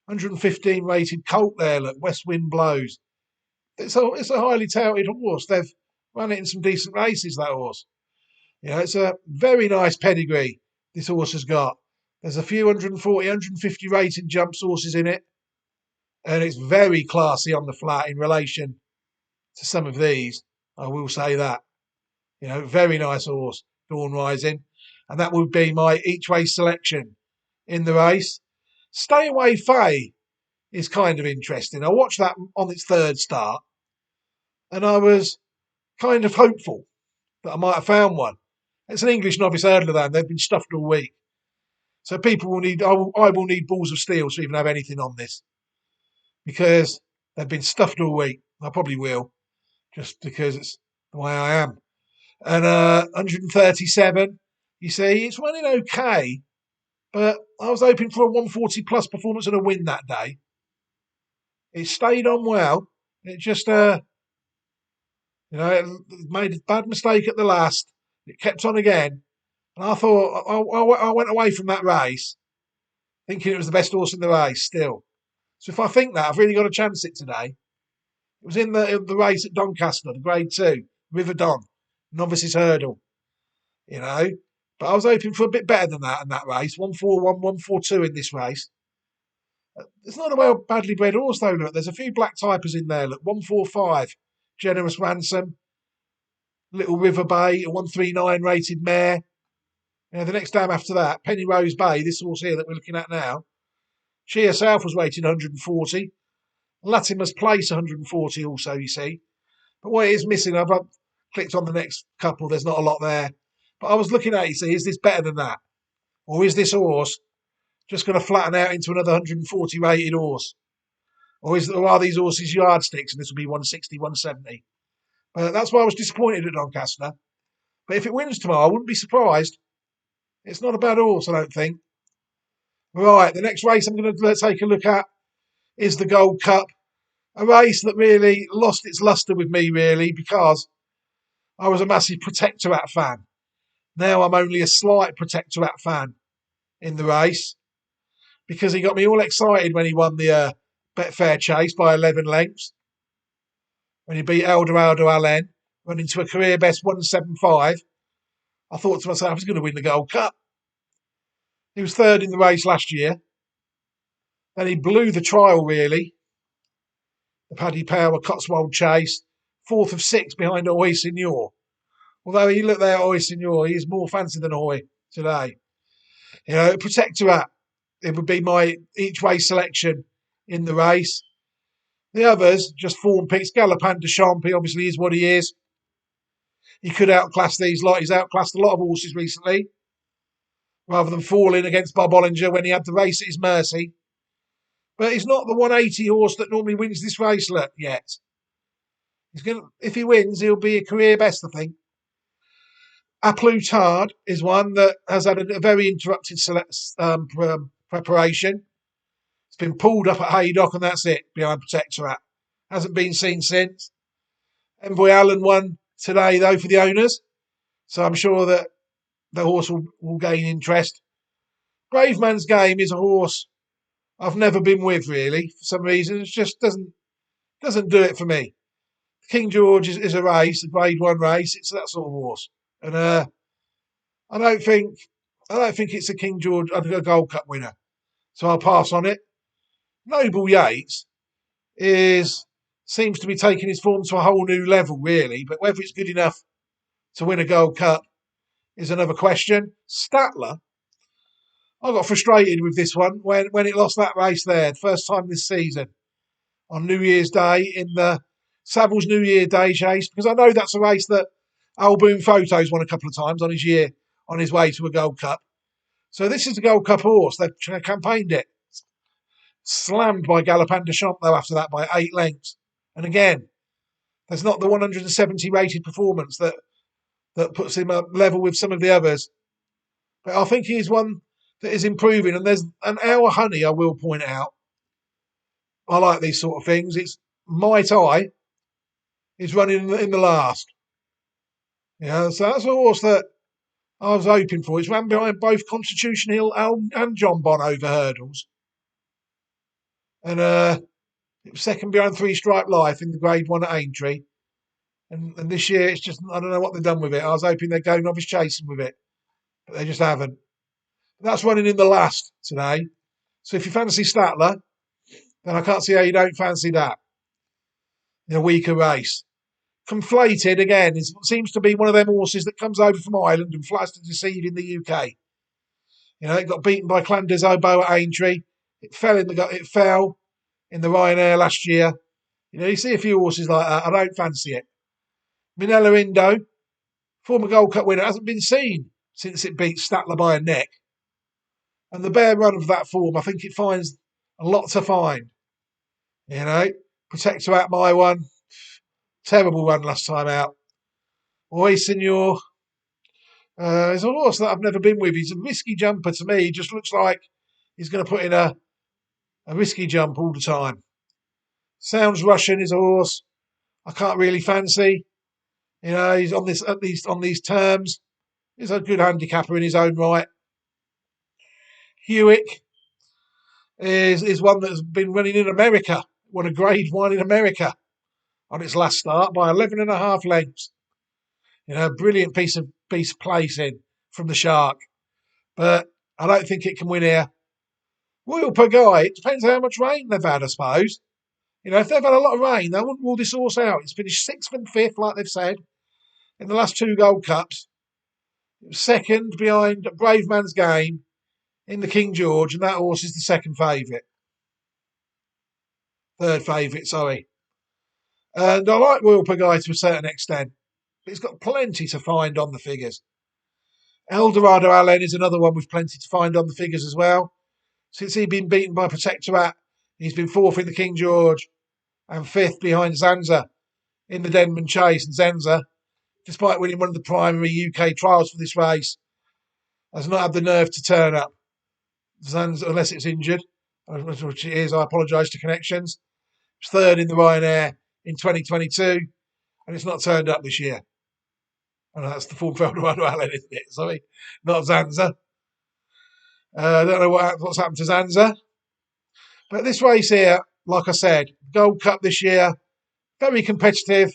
115 rated colt there, look, West Wind Blows. It's a highly touted horse. They've run it in some decent races, that horse. It's a very nice pedigree this horse has got. There's a few 140, 150 rated jump sources in it, and it's very classy on the flat in relation to some of these. I will say that. Very nice horse, Dawn Rising. And that would be my each way selection in the race. Stay Away Faye is kind of interesting. I watched that on its third start, and I was kind of hopeful that I might have found one. It's an English novice hurdler, though, and they've been stuffed all week. So people will need, I will need balls of steel to even have anything on this, because they've been stuffed all week. I probably will, just because it's the way I am. And 137, you see, it's running okay, but I was hoping for a 140 plus performance and a win that day. It stayed on well. It just, it made a bad mistake at the last. It kept on again. And I thought, I went away from that race thinking it was the best horse in the race still. So if I think that, I've really got to chance it today. It was in the race at Doncaster, the Grade 2, River Don, Novices Hurdle, But I was hoping for a bit better than that in that race. 141, 142 in this race. It's not a well badly bred horse, though, look. There's a few black typers in there, look. 145, Generous Ransom, Little River Bay, a 139 rated mare. The next dam after that, Penny Rose Bay, this horse here that we're looking at now. She herself was rated 140. Latimer's Place 140 also, you see. But what it is missing, I've clicked on the next couple, there's not a lot there. But I was looking at it, you see, is this better than that? Or is this horse just going to flatten out into another 140 rated horse? Or are these horses yardsticks and this will be 160, 170? That's why I was disappointed at Doncaster. But if it wins tomorrow, I wouldn't be surprised. It's not a bad horse, I don't think. Right, the next race I'm going to take a look at is the Gold Cup. A race that really lost its lustre with me, really, because I was a massive Protectorat fan. Now I'm only a slight Protectorat fan in the race, because he got me all excited when he won the Betfair Chase by 11 lengths. When he beat Eldorado Allen, running to a career best 175. I thought to myself, he's going to win the Gold Cup. He was third in the race last year. Then he blew the trial, really. The Paddy Power Cotswold Chase, fourth of six behind Oi Signor. Although you look there, Oi Signor, he is more fancy than Oi today. Protectorat, it would be my each way selection in the race. The others, just form picks. Galopin de Champy, obviously, is what he is. He could outclass these lot. He's outclassed a lot of horses recently, rather than falling against Bob Ollinger when he had the race at his mercy. But he's not the 180 horse that normally wins this race yet. If he wins, he'll be a career best, I think. A Plutard is one that has had a very interrupted preparation. It's been pulled up at Haydock and that's it, behind Protectorat. Hasn't been seen since. Envoy Allen won today, though, for the owners. So I'm sure that the horse will gain interest. Brave Man's Game is a horse I've never been with, really, for some reason. It just doesn't do it for me. King George is a race, a Grade 1 race. It's that sort of horse. And I don't think it's a King George, a Gold Cup winner. So I'll pass on it. Noble Yates seems to be taking his form to a whole new level, really. But whether it's good enough to win a Gold Cup is another question. Statler, I got frustrated with this one when it lost that race there, first time this season, on New Year's Day in the Savills New Year Day chase, because I know that's a race that Alboon Photos won a couple of times on his way to a Gold Cup. So this is the Gold Cup horse. They've campaigned it. Slammed by Galopin de Champs, though, after that by 8 lengths. And again, there's not the 170 rated performance that puts him up level with some of the others. But I think he's one that is improving. And there's an Our Honey, I will point out. I like these sort of things. It's Might I is running in the last. So that's a horse that I was hoping for. It's ran behind both Constitution Hill and John Bon over hurdles. And it was second behind Three Stripe Life in the Grade 1 at Aintree. And this year, it's just, I don't know what they've done with it. I was hoping they'd go novice chasing with it. But they just haven't. But that's running in the last today. So if you fancy Statler, then I can't see how you don't fancy that in a weaker race. Conflated, again, seems to be one of them horses that comes over from Ireland and flies to deceive in the UK. It got beaten by Clan des Obeaux at Aintree. It fell in the Ryanair last year. You see a few horses like that. I don't fancy it. Minella Indo, former Gold Cup winner, hasn't been seen since it beat Statler by a neck. And the bare run of that form, I think it finds a lot to find. Protector at my one. Terrible run last time out. Oi, Senor. He's a horse that I've never been with. He's a risky jumper to me. He just looks like he's going to put in a risky jump all the time. Sounds Russian is a horse I can't really fancy. He's on this, at least on these terms. He's a good handicapper in his own right. Hewick is one that's been running in America. Won a Grade 1 in America on its last start by 11.5 lengths. Brilliant piece of placing from the Shark. But I don't think it can win here. Royal Pagaille, it depends how much rain they've had, I suppose. If they've had a lot of rain, they wouldn't rule this horse out. It's finished 6th and 5th, like they've said, in the last 2 Gold Cups. It was second behind Brave Man's Game in the King George, and that horse is the second favourite. Third favourite, sorry. And I like Royal Pagaille to a certain extent. But it's got plenty to find on the figures. Eldorado Allen is another one with plenty to find on the figures as well. Since he'd been beaten by Protectorat, he's been 4th in the King George and 5th behind Zanza in the Denman Chase. And Zanza, despite winning one of the primary UK trials for this race, has not had the nerve to turn up. Zanza, unless it's injured, which it is, I apologise to Connections. It's 3rd in the Ryanair in 2022, and it's not turned up this year. And that's the form for Eldorado Allen, isn't it? Sorry, not Zanza. I don't know what's happened to Zanza. But this race here, like I said, Gold Cup this year, very competitive,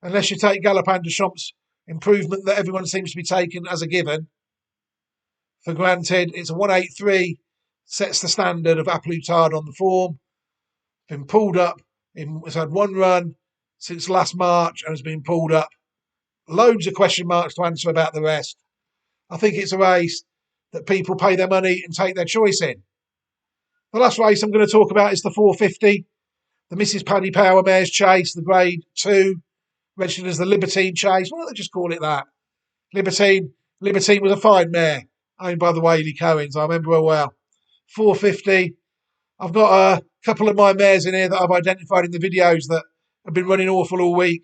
unless you take Galopin de Champs' improvement that everyone seems to be taking as a given. For granted, it's a 183, sets the standard of A Plus Tard on the form. Been pulled up, it's had 1 run since last March and has been pulled up. Loads of question marks to answer about the rest. I think it's a race that people pay their money and take their choice in. The last race I'm going to talk about is the 450, the Mrs. Paddy Power Mares Chase, the Grade 2, registered as the Libertine Chase. Why don't they just call it that? Libertine was a fine mare, owned by the Whaley Cohens. I remember her well. 450. I've got a couple of my mares in here that I've identified in the videos that have been running awful all week,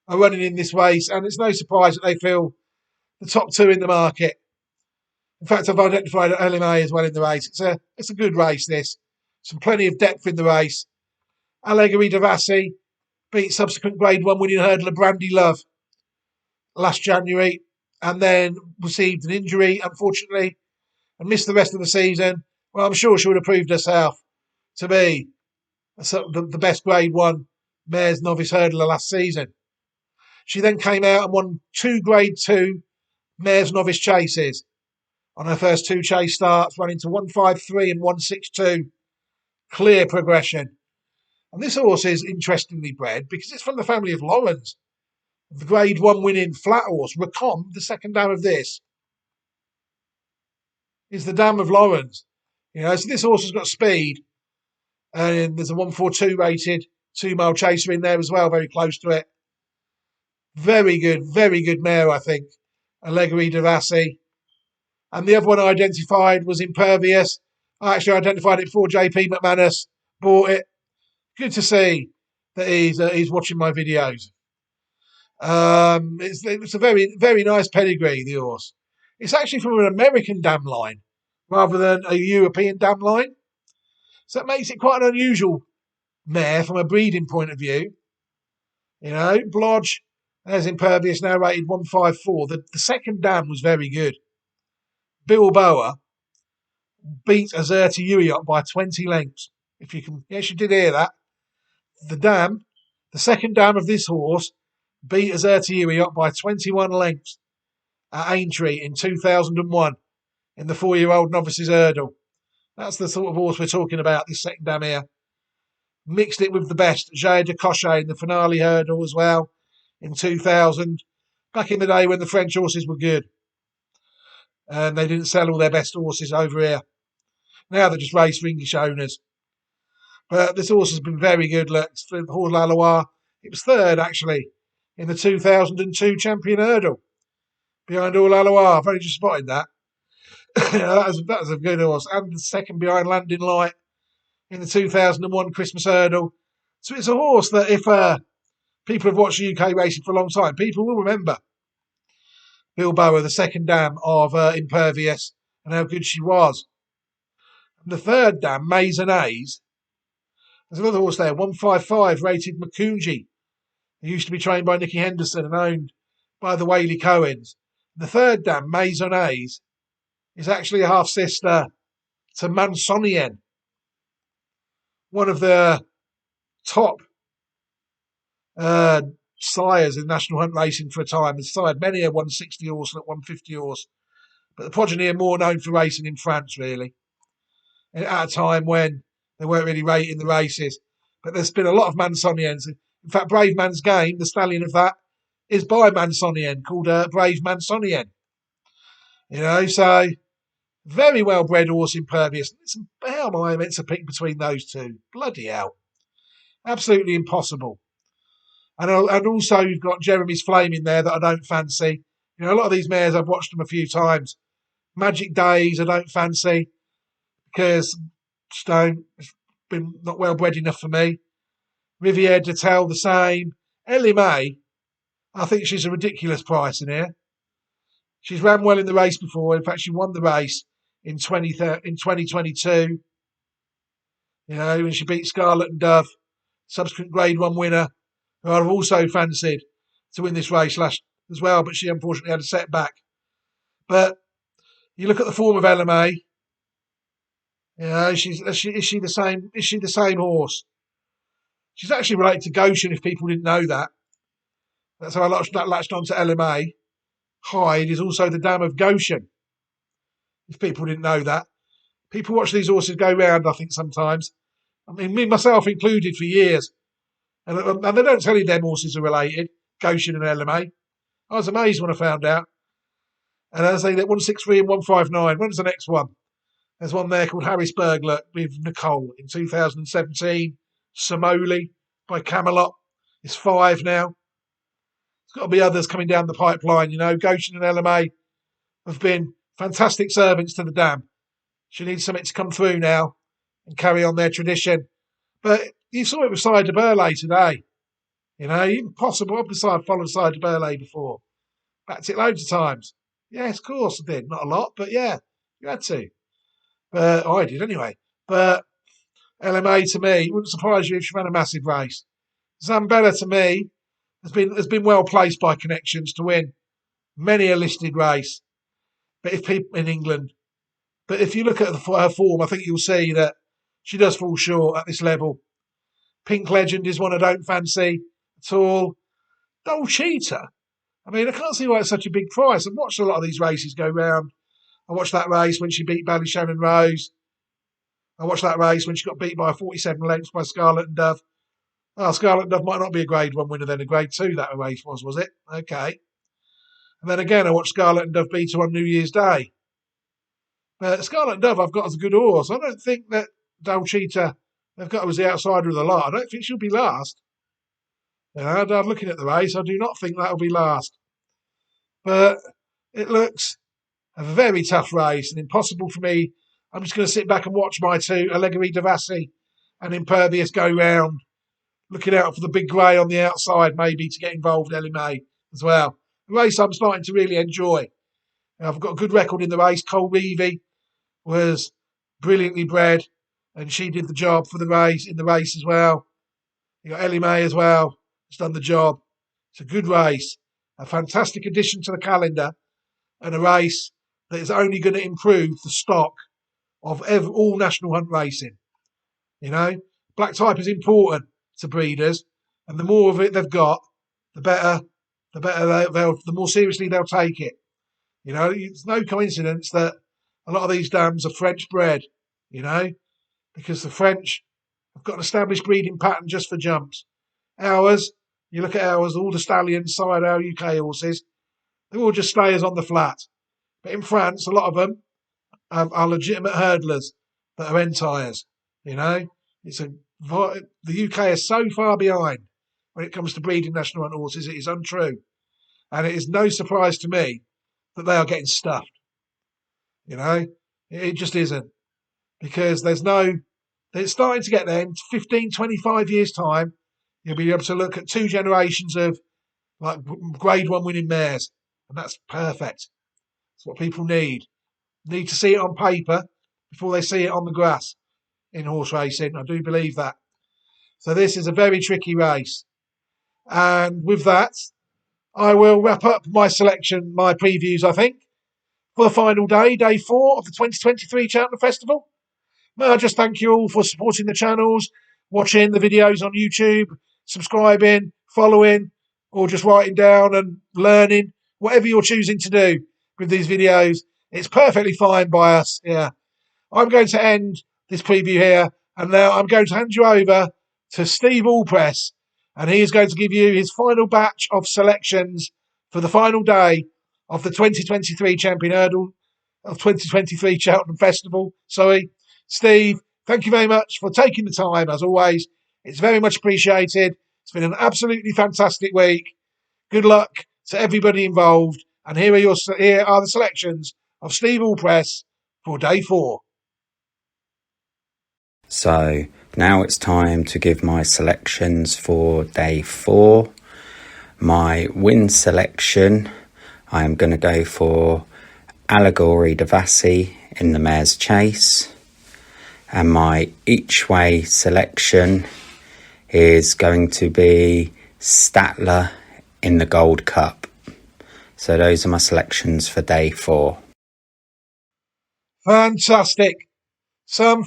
are running in this race, and it's no surprise that they feel the top 2 in the market. In fact, I've identified LMA as well in the race. It's a good race, this. Some plenty of depth in the race. Allegory Devassi beat subsequent Grade 1 winning hurdler Brandy Love last January, and then received an injury, unfortunately, and missed the rest of the season. Well, I'm sure she would have proved herself to be the best Grade 1 mares novice hurdler last season. She then came out and won 2 Grade 2 mares novice chases on her first 2 chase starts, running to 153 and 162. Clear progression. And this horse is interestingly bred because it's from the family of Lawrence. The Grade 1 winning flat horse, Racom, the second dam of this, is the dam of Lawrence. So this horse has got speed, and there's a 142 rated 2-mile chaser in there as well, very close to it. Very good mare, I think. Allegri Devassi. And the other one I identified was Impervious. I actually identified it before JP McManus bought it. Good to see that he's watching my videos. It's a very nice pedigree, the horse. It's actually from an American dam line rather than a European dam line. So it makes it quite an unusual mare from a breeding point of view. Blodge, as Impervious, now rated 154. The second dam was very good. Bilboa beat Azerta Uriot by 20 lengths. If you can, yes, you did hear that. The second dam of this horse beat Azerta Uriot by 21 lengths at Aintree in 2001 in the 4-year-old novices hurdle. That's the sort of horse we're talking about, this second dam here. Mixed it with the best, Jaya de Cochet, in the finale hurdle as well in 2000. Back in the day when the French horses were good. And they didn't sell all their best horses over here. Now they're just race for English owners. But this horse has been very good. Look, Hors La Loire. It was third, actually, in the 2002 champion hurdle. Behind Hors La Loire. Very just spotted that. that was a good horse. And the second behind Landing Light in the 2001 Christmas hurdle. So it's a horse that if people have watched UK racing for a long time, people will remember Bilboa, the second dam of Impervious, and how good she was. And the third dam, Maison A's, there's another horse there, 155 rated Makunji. He used to be trained by Nicky Henderson and owned by the Whaley Cohens. The third dam, Maison A's, is actually a half sister to Mansonien, one of the top sires in national hunt racing for a time. Has sired many a 160 horse and a 150 horse, but the progeny are more known for racing in France, really, at a time when they weren't really rating the races. But there's been a lot of Mansoniens. In fact, Brave Man's Game, the stallion of that, is by Mansonien, called Brave Mansonien. So very well bred horse, Impervious. How am I meant to pick between those two? Bloody hell. Absolutely impossible. And also you've got Jeremy's Flame in there that I don't fancy. A lot of these mares, I've watched them a few times. Magic Days, I don't fancy because it's been not well bred enough for me. Riviere de Tel, the same. Ellie Mae, I think she's a ridiculous price in here. She's ran well in the race before. In fact, she won the race in 2022. When she beat Scarlet and Dove, subsequent Grade 1 winner, who I've also fancied to win this race last as well, but she unfortunately had a setback. But you look at the form of Ellie Mae. Is she the same? Is she the same horse? She's actually related to Goshen, if people didn't know that. That's how I latched on to Ellie Mae. Hyde is also the dam of Goshen, if people didn't know that. People watch these horses go round, I think, sometimes. I mean, me, myself included, for years. And they don't tell you them horses are related, Goshen and Ellie Mae. I was amazed when I found out. And as I say, that 163 and 159. When's the next one? There's one there called Harrisburg with Nicole in 2017. Somoli by Camelot. It's 5 now. There's got to be others coming down the pipeline. Goshen and Ellie Mae have been fantastic servants to the dam. She needs something to come through now and carry on their tradition. But you saw it with Sire de Burley today. Impossible. I've followed Sire de Burley before. Backed it loads of times. Yes, of course I did. Not a lot, but yeah, you had to. I did anyway. But Ellie Mae, to me, it wouldn't surprise you if she ran a massive race. Zambella, to me, has been well placed by connections to win many a listed race. But if people in England, but if you look at her form, I think you'll see that she does fall short at this level. Pink Legend is one I don't fancy at all. Dolcita. I mean, I can't see why it's such a big price. I've watched a lot of these races go round. I watched that race when she beat Ballyshannon Rose. I watched that race when she got beat by 47 lengths by Scarlet and Dove. Oh, Scarlet Dove might not be a Grade 1 winner then, a Grade 2 that race was it? Okay. And then again, I watched Scarlet and Dove beat her on New Year's Day. But Scarlet Dove I've got as a good horse. I don't think that Dolcita, they've got her as the outsider of the lot. I don't think she'll be last. You know, looking at the race, I do not think that'll be last. But it looks a very tough race and impossible for me. I'm just going to sit back and watch my two, Allegory Devassi and Impervious, go round, looking out for the big grey on the outside, maybe to get involved, Ellie Mae, as well. The race I'm starting to really enjoy. I've got a good record in the race. Cole Reevy was brilliantly bred, and she did the job for the race in the race as well. You got Ellie Mae as well, who's done the job. It's a good race, a fantastic addition to the calendar, and a race that is only going to improve the stock of all national hunt racing. You know, black type is important to breeders, and the more of it they've got, the better. The more seriously they'll take it. You know, it's no coincidence that a lot of these dams are French bred. You know, because the French have got an established breeding pattern just for jumps. Ours, you look at ours, all the stallions side our UK horses, they're all just stayers on the flat. But in France, a lot of them are legitimate hurdlers that are end tyres. You know, the UK is so far behind when it comes to breeding national hunt horses. It is untrue, and it is no surprise to me that they are getting stuffed. You know, it just isn't, because it's starting to get there in 15, 25 years' time. You'll be able to look at two generations of like Grade 1 winning mares, and that's perfect. It's what people need. Need to see it on paper before they see it on the grass in horse racing. I do believe that. So this is a very tricky race. And with that, I will wrap up my selection, my previews, I think, for the final day, day 4 of the 2023 Cheltenham Festival. May I just thank you all for supporting the channels, watching the videos on YouTube, subscribing, following, or just writing down and learning. Whatever you're choosing to do with these videos, it's perfectly fine by us. Yeah. I'm going to end this preview here, and now I'm going to hand you over to Steve Allpress, and he is going to give you his final batch of selections for the final day of the 2023 Champion Hurdle of 2023 Cheltenham Festival. Sorry, Steve, thank you very much for taking the time, as always. It's very much appreciated. It's been an absolutely fantastic week. Good luck to everybody involved, and here are the selections of Steve Allpress for day 4. So now it's time to give my selections for day 4. My win selection, I am going to go for Allegory Devassi in the Mare's Chase. And my each way selection is going to be Statler in the Gold Cup. So those are my selections for day 4. Fantastic. Some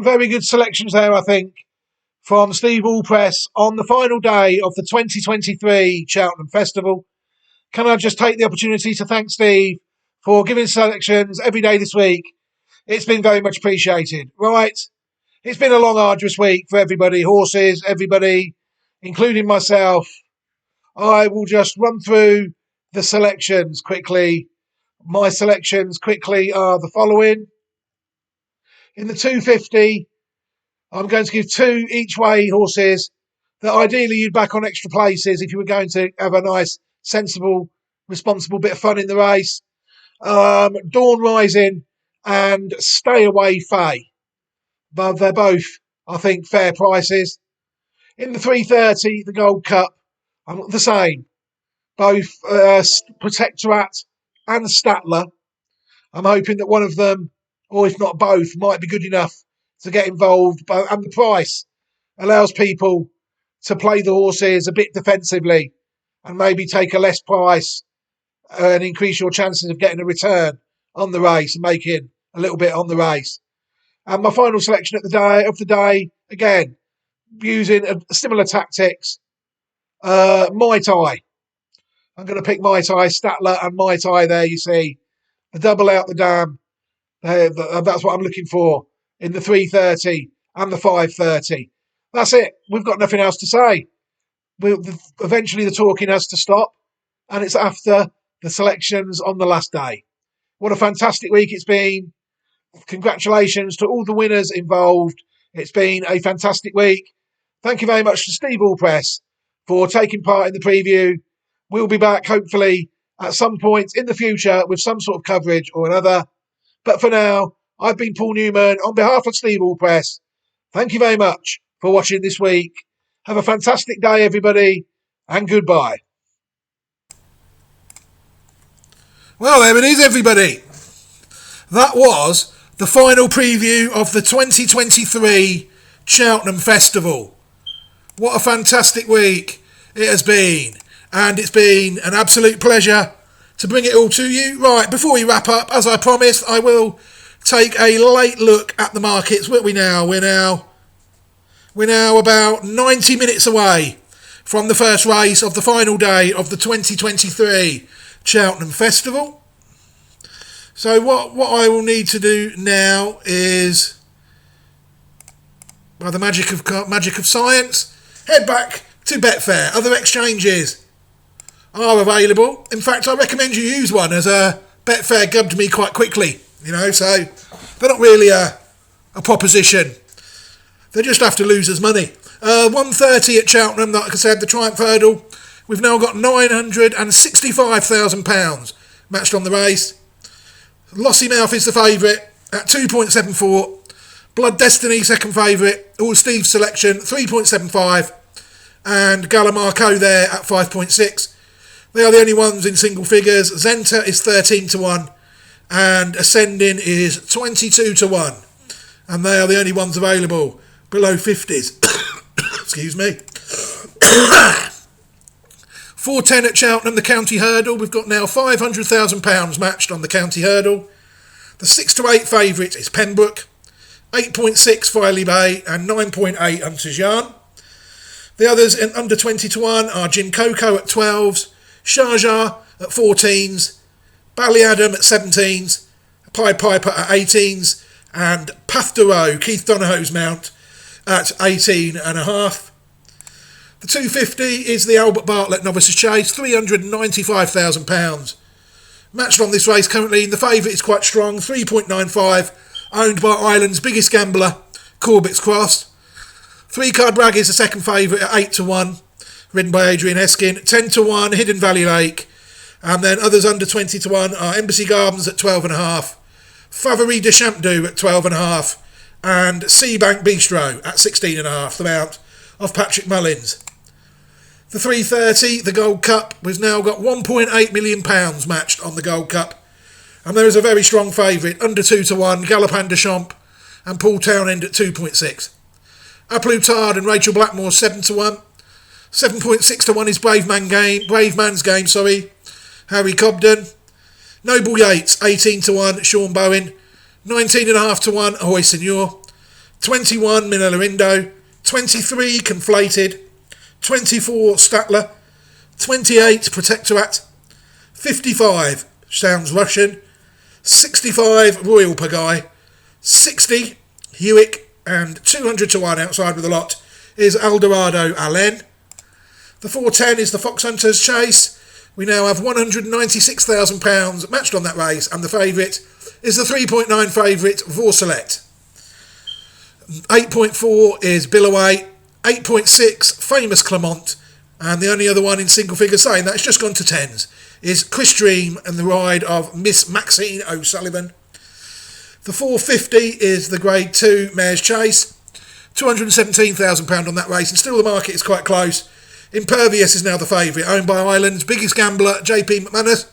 very good selections there, I think, from Steve Allpress on the final day of the 2023 Cheltenham Festival. Can I just take the opportunity to thank Steve for giving selections every day this week? It's been very much appreciated. Right. It's been a long, arduous week for everybody, horses, everybody, including myself. I will just run through the selections quickly. My selections quickly are the following. In the 250, I'm going to give 2 each way horses that ideally you'd back on extra places if you were going to have a nice, sensible, responsible bit of fun in the race. Dawn Rising and Stay Away Faye. But they're both, I think, fair prices. In the 330, the Gold Cup, I'm the same. Both Protectorate and Statler. I'm hoping that one of them, or if not both, might be good enough to get involved. And the price allows people to play the horses a bit defensively and maybe take a less price and increase your chances of getting a return on the race and making a little bit on the race. And my final selection of the day, again, using similar tactics, Mai Tai. I'm going to pick Mai Tai, Statler and Mai Tai there, you see. The double out the dam. That's what I'm looking for in the 330 and the 530. That's it. We've got nothing else to say. Eventually the talking has to stop, and it's after the selections on the last day. What a fantastic week it's been. Congratulations to all the winners involved. It's been a fantastic week. Thank you very much to Steve Allpress for taking part in the preview. We'll be back, hopefully, at some point in the future with some sort of coverage or another. But for now, I've been Paul Newman on behalf of Steve Allpress. Thank you very much for watching this week. Have a fantastic day, everybody, and goodbye. Well, there it is, everybody. That was the final preview of the 2023 Cheltenham Festival. What a fantastic week it has been. And it's been an absolute pleasure to bring it all to you. Right, before we wrap up, as I promised, I will take a late look at the markets. What are we now? We're now about 90 minutes away from the first race of the final day of the 2023 Cheltenham Festival. So what I will need to do now is, by the magic of science, head back to Betfair. Other exchanges are available. In fact, I recommend you use one, as Betfair gubbed me quite quickly. So they're not really a proposition. They just have to lose us money. 130 at Cheltenham, like I said, the Triumph Hurdle. We've now got £965,000 matched on the race. Lossymouth is the favourite at 2.74. Blood Destiny, second favourite. All Steve's selection, 3.75. And Galamarco there at 5.6. They are the only ones in single figures. Zenta is 13-1. And Ascending is 22-1. And they are the only ones available below 50s. Excuse me. 410 at Cheltenham, the County Hurdle. We've got now £500,000 matched on the County Hurdle. The 6 to 8 favourite is Pembroke. 8.6 Filey Bay and 9.8 Unterjan. The others in under 20-1 are Gin Coco at 12s, Sharjah at 14s, Ballyadam at 17s, Pied Piper at 18s, and Path de Row, Keith Donahoe's mount, at 18.5. The 250 is the Albert Bartlett Novices Chase, £395,000. Matched on this race currently, the favourite is quite strong, 3.95, owned by Ireland's biggest gambler, Corbett's Cross. 3-Card Bragg is the second favourite at 8-1, ridden by Adrian Eskin. 10-1, Hidden Valley Lake. And then others under 20-1 are Embassy Gardens at 12.5, Favori de Champdou at 12.5, and Seabank Bistro at 16.5, the mount of Patrick Mullins. The 330, the Gold Cup, we've now got £1.8 million matched on the Gold Cup. And there is a very strong favourite, under 2-1, Galopin de Champ and Paul Townend at 2.6. A Plutard and Rachel Blackmore 7-1. 7.6-1 is Brave Man's Game, Harry Cobden. Noble Yates 18-1, Sean Bowen. 19.5-1, Ahoy Senor. 21, Minella Indo. 23, Conflated. 24, Statler. 28, Protectorat. 55, Sounds Russian. 65, Royal Pagai. 60, Hewick. And 200-1 outside with a lot is Eldorado Allen. The 410 is the Fox Hunters Chase. We now have £196,000 matched on that race, and the favourite is the 3.9 favourite Vorselet. 8.4 is Billaway. 8.6 Famous Clement, and the only other one in single figures saying that it's just gone to 10s is Chris Dream and the ride of Miss Maxine O'Sullivan. The 450 is the Grade 2 Mare's Chase. £217,000 on that race, and still the market is quite close. Impervious is now the favourite, owned by Ireland's biggest gambler, JP McManus.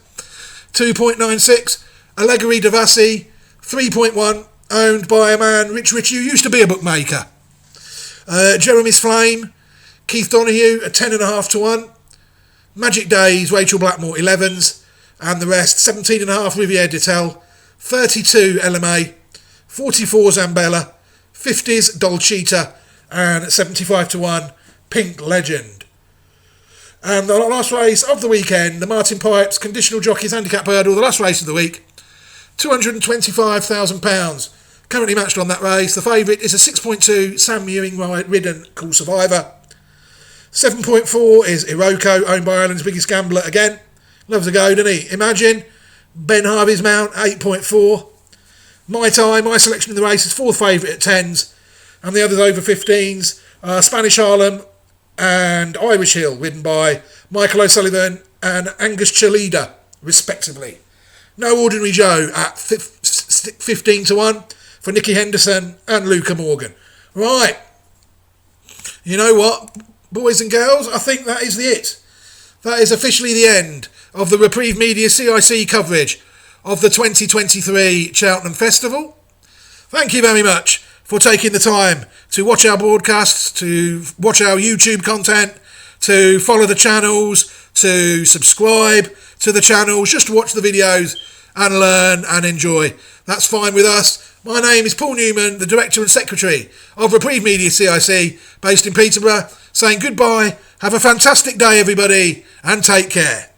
2.96. Allegory Devassi, 3.1, owned by a man, Rich who used to be a bookmaker. Jeremy's Flame, Keith Donoghue at 10.5-1. Magic Days, Rachel Blackmore 11s, and the rest 17.5 Riviere Detel, 32 LMA, 44 Zambella, 50s Dolcita, and 75-1 Pink Legend. And the last race of the weekend, the Martin Pipes Conditional Jockeys Handicap Hurdle, the last race of the week, £225,000. currently matched on that race. The favourite is a 6.2 Sam Ewing ridden Cool Survivor. 7.4 is Iroko, owned by Ireland's biggest gambler again. Loves a go, doesn't he? Imagine. Ben Harvey's mount, 8.4. My selection in the race is fourth favourite at 10s. And the others over 15s are Spanish Harlem and Irish Hill, ridden by Michael O'Sullivan and Angus Chalida, respectively. No Ordinary Joe at 15 to 1 for Nicky Henderson and Luca Morgan. Right. You know what, boys and girls? I think that is it. That is officially the end of the Reprieve Media CIC coverage of the 2023 Cheltenham Festival. Thank you very much for taking the time to watch our broadcasts, to watch our YouTube content, to follow the channels, to subscribe to the channels, just to watch the videos and learn and enjoy. That's fine with us. My name is Paul Newman, the Director and Secretary of Reprieve Media CIC, based in Peterborough, saying goodbye, have a fantastic day everybody, and take care.